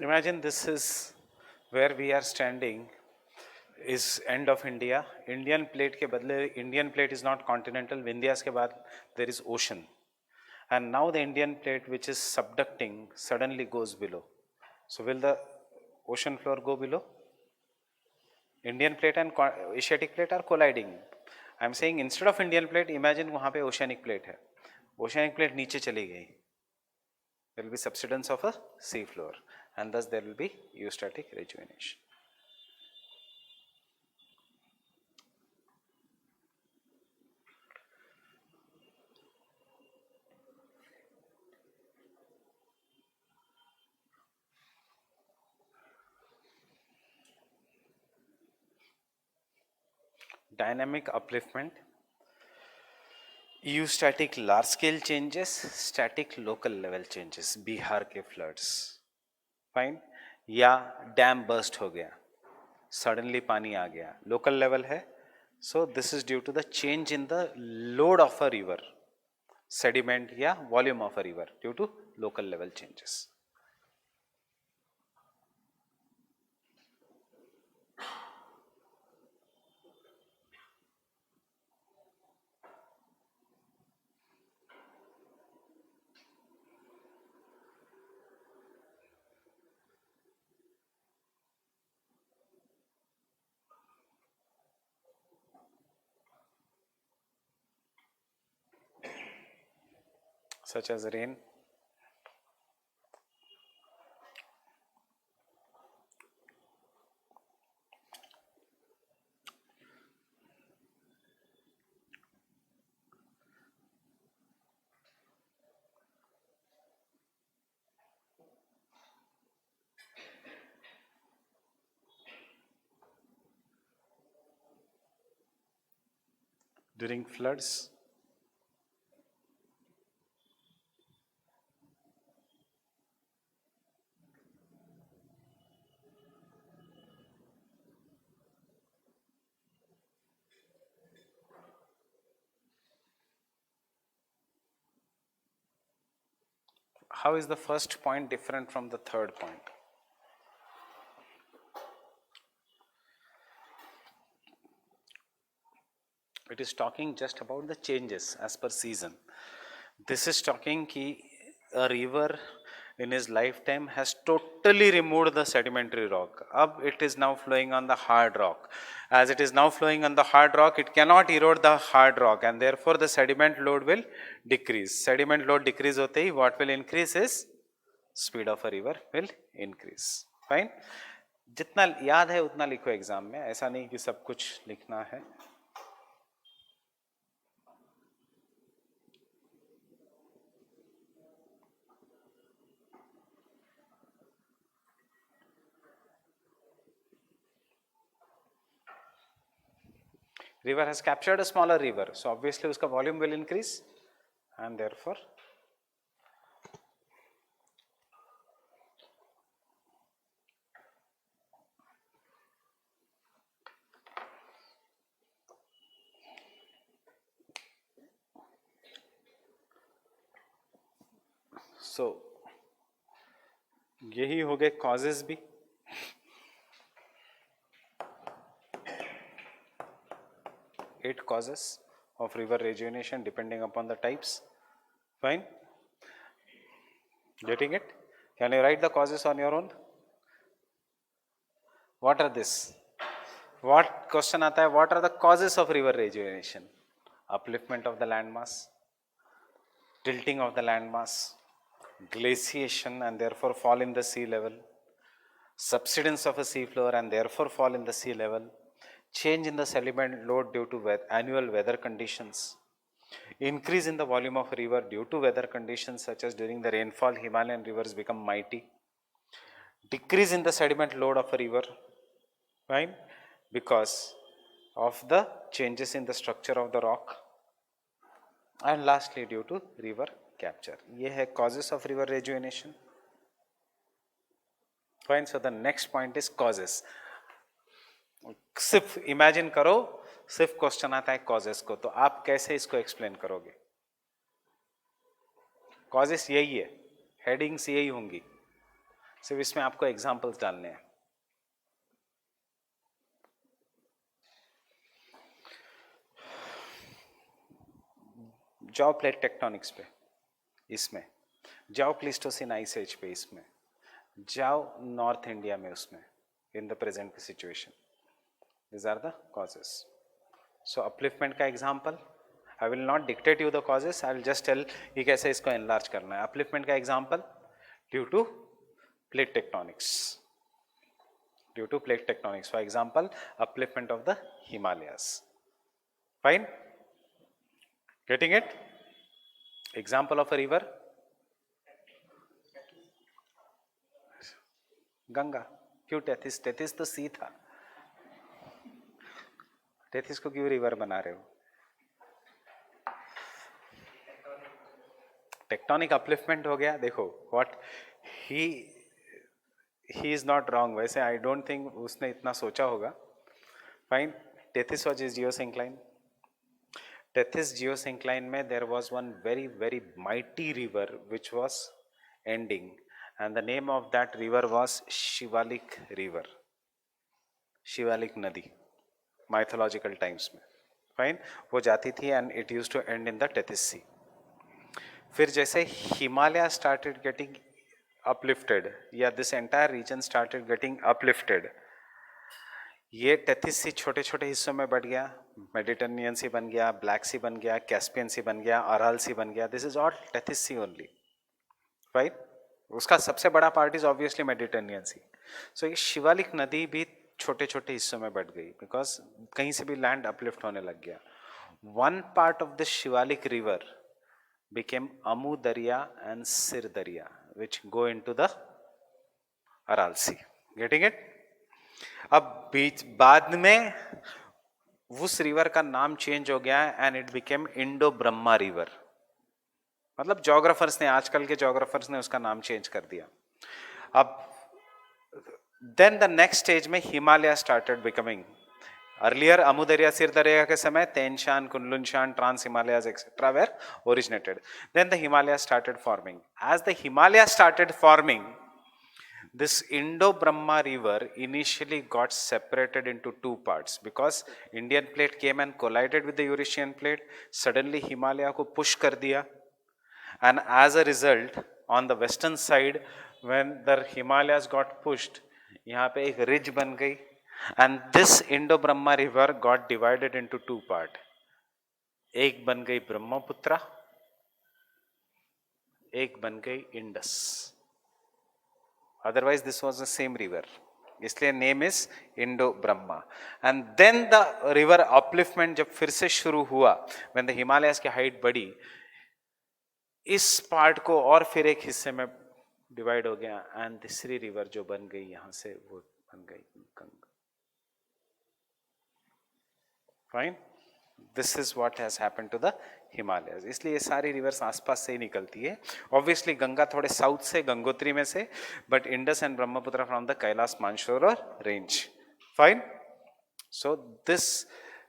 Imagine this is where we are standing, is end of India. Indian plate के बदले, Indian plate is not continental. Vindhyas के बाद there is ocean, and now the Indian plate, which is subducting, suddenly goes below. So will the ocean floor go below? Indian plate and Asiatic plate are colliding. I am saying instead of Indian plate, imagine वहाँ पे oceanic plate है. Oceanic plate नीचे चली गई. There will be subsidence of a sea floor, and thus there will be eustatic rejuvenation. Dynamic upliftment, eustatic large scale changes, static local level changes. Bihar के floods, fine, या dam burst हो गया, suddenly पानी आ गया, local level है. So this is due to the change in the load of a river, sediment या volume of a river due to local level changes. Such as rain, during floods, how is the first point different from the third point? It is talking just about the changes as per season. This is talking कि a river in his lifetime has totally removed the sedimentary rock. Ab it is now flowing on the hard rock. As it is now flowing on the hard rock, it cannot erode the hard rock, and therefore the sediment load will decrease. Sediment load decrease होते ही what will increase is speed of a river will increase. Fine. जितना याद है उतना लिखो exam में, ऐसा नहीं कि सब कुछ लिखना है. River has captured a smaller river, so obviously उसका volume will increase, and therefore so यही हो गए causes भी. 8 causes of river rejuvenation depending upon the types. Fine. Getting it? Can you write the causes on your own? What are this? What question आता है? What are the causes of river rejuvenation? Upliftment of the landmass, tilting of the landmass, glaciation and therefore fall in the sea level, subsidence of a sea floor and therefore fall in the sea level, change in the sediment load due to annual weather conditions, increase in the volume of a river due to weather conditions such as during the rainfall Himalayan rivers become mighty, decrease in the sediment load of a river, right, because of the changes in the structure of the rock, and lastly due to river capture. ये है causes of river rejuvenation. Fine. So the next point is causes. सिर्फ imagine करो, सिर्फ question आता है causes को, तो आप कैसे इसको एक्सप्लेन करोगे? कॉजेस यही है, हेडिंग्स यही होंगी. सिर्फ इसमें आपको एग्जांपल्स डालने हैं. जाओ प्लेट टेक्टोनिक्स पे, इसमें जाओ प्लीस्टोसिन आइस एज पे, इसमें जाओ नॉर्थ इंडिया में, उसमें in the present situation. These are the causes. So upliftment का example, I will not dictate you the causes, I will just tell कि कैसे इसको enlarge करना है. Upliftment का example due to plate tectonics. Due to plate tectonics, for example, upliftment of the Himalayas. Fine? Getting it? Example of a river? Ganga. क्यों Tethys? Tethys तो सी था. Tethys को क्यों रिवर बना रहे हो? टेक्टोनिक अपलिफ्टमेंट हो गया. देखो what he is not wrong. वैसे आई डोंट थिंक उसने इतना सोचा होगा. Fine. Tethys was geosyncline. Tethys geosyncline में there was one very very mighty river which was ending, and the name of that river was Shivalik river. Shivalik नदी mythological times में. Fine. वो जाती थी and it used to end in the Tethys sea. फिर जैसे Himalaya started getting uplifted, या this entire reason started getting uplifted, ये Tethys sea छोटे छोटे हिस्सों में बढ़ गया. मेडिटेरेनियन सी बन गया, ब्लैक सी बन गया, कैस्पियन सी बन गया, अराल सी बन गया. This is all Tethys sea only. Right. उसका सबसे बड़ा पार्ट इज ऑब्वियसली मेडिटेरेनियन सी. सो ये शिवालिक नदी भी छोटे छोटे हिस्सों में बढ़ गई बिकॉज कहीं से भी लैंड अपलिफ्ट होने लग गया. One part of this Shivalik river became Amu Darya and Sir Darya, which go into the Aral Sea. Getting it? अब बीच बाद में उस रिवर का नाम चेंज हो गया and it became Indo Brahma river. मतलब जोग्राफर्स ने, आजकल के जोग्राफर्स ने उसका नाम चेंज कर दिया. अब देन द नेक्स्ट स्टेज में Himalaya started becoming. Earlier, Amu Darya, Sir Darya के समय Tanshan, Kunlunshan, Trans Himalayas, etc. were originated. Then the Himalayas started forming. As the Himalayas started forming, this Indo-Brahma river initially got separated into two parts because Indian plate came and collided with the Eurasian plate. Suddenly Himalaya को push कर दिया, and as a result, on the western side, when the Himalayas got pushed, यहाँ पे एक ridge बन गई. And this Indo-Brahma river got divided into two parts. एक बन गई ब्रह्मपुत्रा, एक बन गई Indus. Otherwise this was the same river. इसलिए name is Indo-Brahma. And then the river upliftment जब फिर से शुरू हुआ, when the Himalayas की height बढ़ी, इस part को और फिर एक हिस्से में divide हो गया, and तीसरी river जो बन गई यहाँ से, वो बन गई Ganga. Fine. This is what has happened to the Himalayas. इसलिए ये सारी रिवर्स आसपास से ही निकलती है. ऑब्वियसली गंगा थोड़े साउथ से, गंगोत्री में से, but Indus and Brahmaputra from the Kailash Mansarovar range. Fine. So this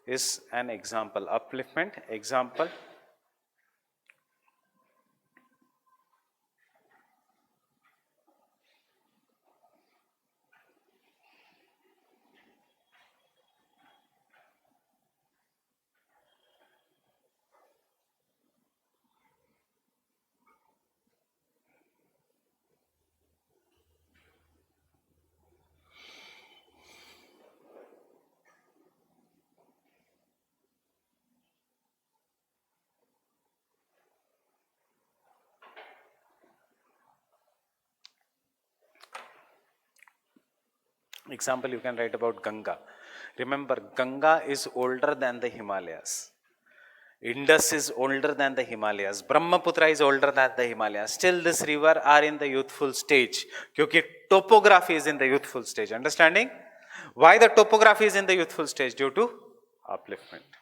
is an example. Upliftment example. Example you can write about Ganga. Remember, Ganga is older than the Himalayas. Indus is older than the Himalayas. Brahmaputra is older than the Himalayas. Still this river are in the youthful stage. Because topography is in the youthful stage. Understanding? Why the topography is in the youthful stage? Due to upliftment.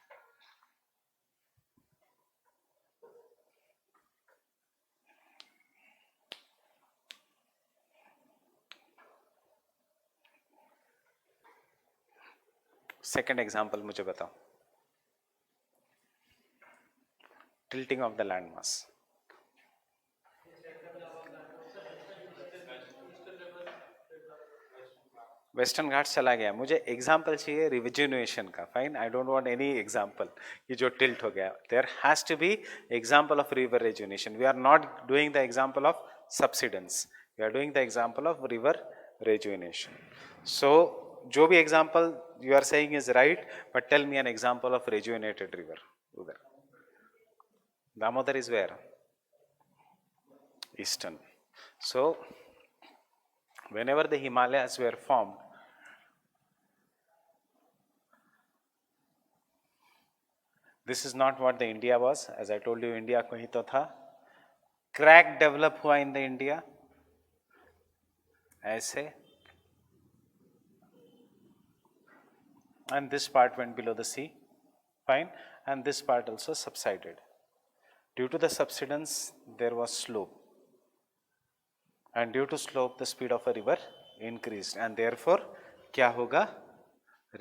Second example मुझे बताओ. Tilting of the landmass. Western Ghats चला गया, मुझे example चाहिए rejuvenation का. Fine, I don't want any example ये जो tilt हो गया. There has to be example of river rejuvenation. We are not doing the example of subsidence, we are doing the example of river rejuvenation. So जो भी एग्जाम्पल you are saying is right, but tell me an example of rejuvenated river. उधर Damodar is where? Eastern. So whenever the Himalayas were formed, this is not what the India was. As I told you, India कहीं तो था. Crack develop हुआ in the India ऐसे, and this part went below the sea. Fine, and this part also subsided. Due to the subsidence, there was slope, and due to slope, the speed of a river increased, and therefore क्या होगा?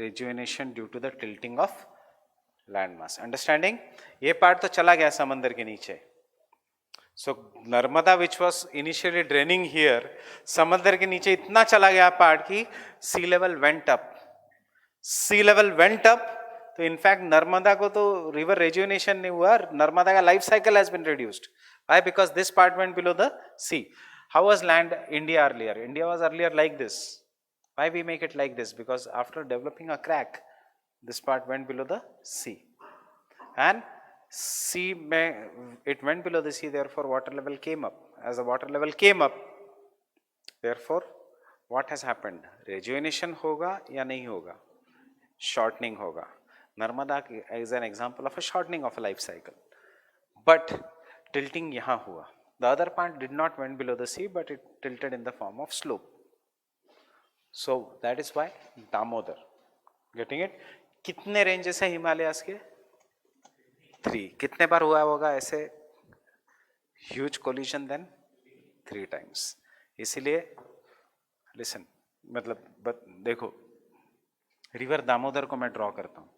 Rejuvenation due to the tilting of land mass. Understanding? ये part तो चला गया समंदर के नीचे. So Narmada, which was initially draining here, समंदर के नीचे इतना चला गया part कि sea level went up. Sea level went up, तो इनफैक्ट नर्मदा को तो रिवर रेजुनेशन नहीं हुआ, नर्मदा का life cycle has been reduced. Why? Because this part went below the sea. How was land India earlier? India was earlier like this. Why we make it like this? Because after developing a crack, this part went below the sea, and sea में it went below the sea, therefore water level came up. As the water level came up, therefore what has happened? Rejuvenation होगा या नहीं होगा? Shortening होगा. Narmada is an example of a shortening of a life cycle, but tilting यहाँ हुआ. The other part did not went below the sea, but it tilted in the form of slope. So that is why Damodar. Getting it? कितने ranges है हिमालयास के? 3. कितने बार हुआ होगा ऐसे ह्यूज कोलिजन? Then 3 times. इसीलिए लिसन, मतलब देखो, रिवर दामोदर को मैं ड्रॉ करता हूं.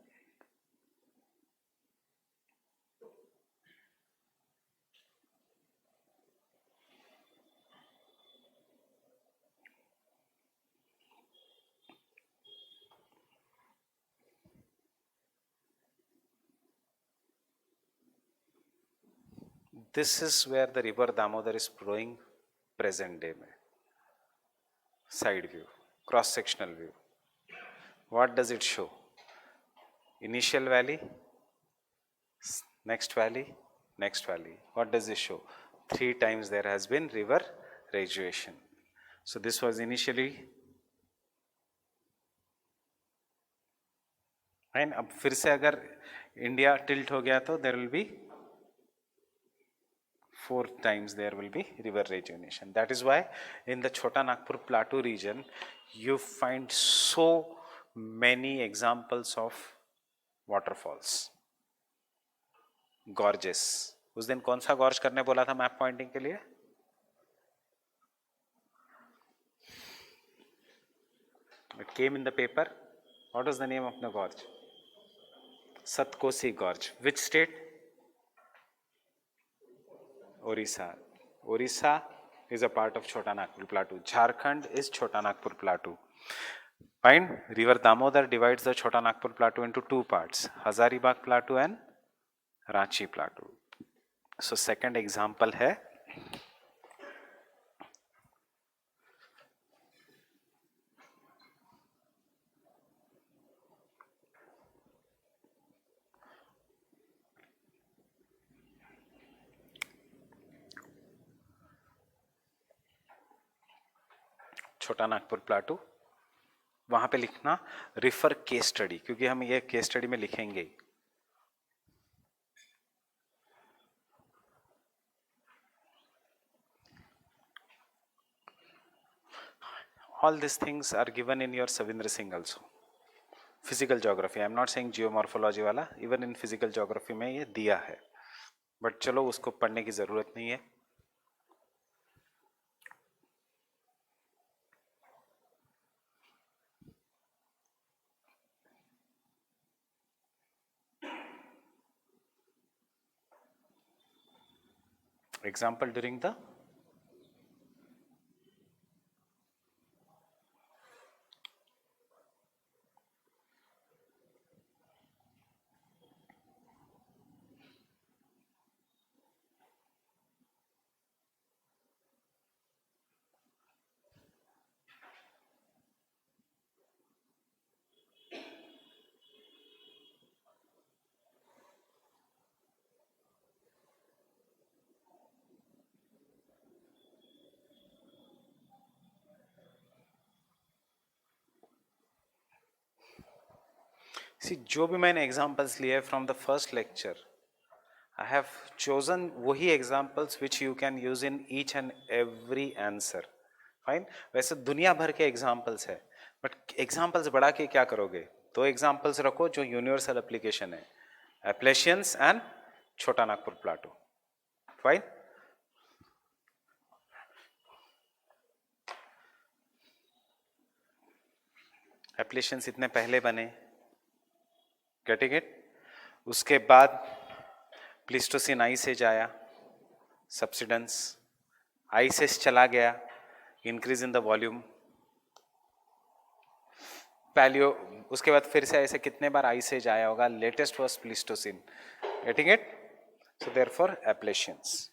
This is where the river Damodar is flowing present day में. Side view, cross sectional view. What does it show? Initial valley, next valley, next valley. What does this show? 3 times there has been river rejuvenation. So this was initially, and अब फिर से अगर India tilt हो गया तो there will be 4 times there will be river rejuvenation. That is why in the Chota Nagpur plateau region you find so many examples of waterfalls, gorges. उस दिन कौन सा gorge करने बोला था मैप पॉइंटिंग के लिए? It came in the paper. What was the name of the gorge? Satkosi Gorge. Which state? Orissa. Orissa is a part of Chota Nagpur Plateau. Jharkhand is Chota Nagpur Plateau. Fine. River Damodar divides the Chota Nagpur Plateau into 2 parts, Hazaribagh Plateau and Ranchi Plateau. So second example है छोटा Nagpur plateau. वहां पे लिखना refer case study, क्योंकि हम ये case study में लिखेंगे. All these things are given in your Savindra Singh also. Physical geography. I am not saying geomorphology वाला, even in physical geography में ये दिया है, but चलो उसको पढ़ने की जरूरत नहीं है. Example during the सी जो भी मैंने एग्जाम्पल्स लिए from the first lecture, I have chosen वही examples which you can use in each and every answer. Fine. वैसे दुनिया भर के examples है, but examples बढ़ा के क्या करोगे? दो examples रखो जो universal application है, Appalachians and छोटा नागपुर plateau. Fine. Appalachians इतने पहले बने, getting it? उसके बाद प्लीस्टोसिन आइस एज आया, सब्सिडेंस, आइस एज चला गया, increase in the volume, palaeo, उसके बाद फिर से ऐसे कितने बार आइस एज आया होगा, latest was Pleistocene, getting it? So therefore Appalachians.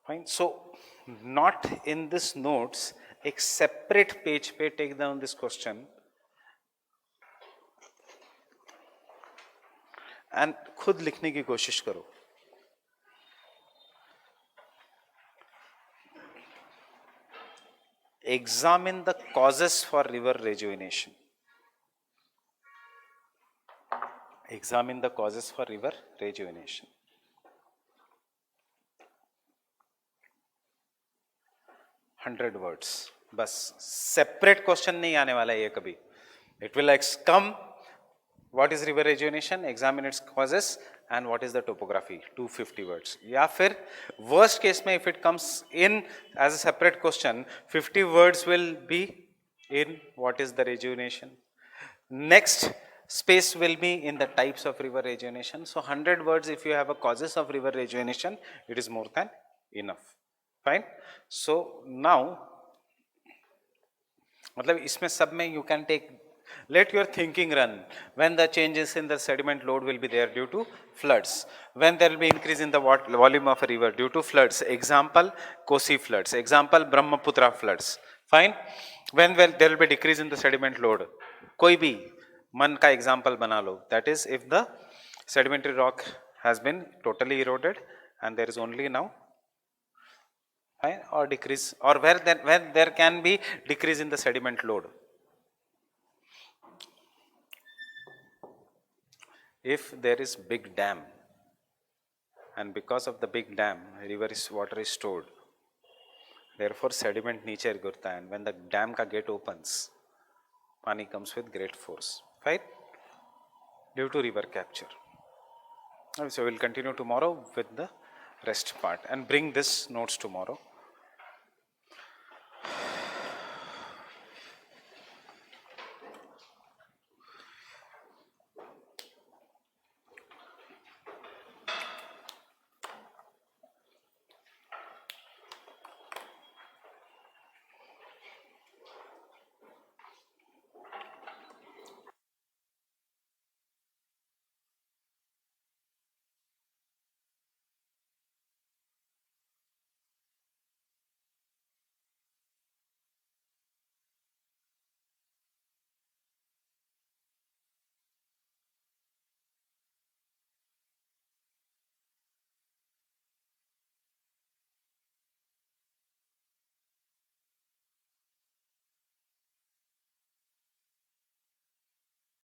Fine. So not in this notes, एक सेपरेट पेज पे take down this question and खुद लिखने की कोशिश करो. Examine the causes for river rejuvenation. Examine the causes for river rejuvenation. $100 words. बस separate question नहीं आने वाला ये कभी. It will come. What is river rejuvenation? Examine its causes and what is the topography. 250 words. या फिर worst case में if it comes in as a separate question, 50 words will be in what is the rejuvenation. Next space will be in the types of river rejuvenation. So 100 words if you have a causes of river rejuvenation, it is more than enough. Fine. So now मतलब इसमें सब में you can take, let your thinking run. When the changes in the sediment load will be there due to floods, when there will be increase in the volume of a river due to floods, example Kosi floods, example Brahmaputra floods. Fine. When there will be decrease in the sediment load, कोई भी मन का example बना लो, that is if the sedimentary rock has been totally eroded and there is only now or decrease, or where there can be decrease in the sediment load. If there is big dam and because of the big dam water is stored, therefore sediment नीचे गिरता है, and when the dam का gate opens, पानी comes with great force, right? Due to river capture. So we will continue tomorrow with the rest part and bring this notes tomorrow.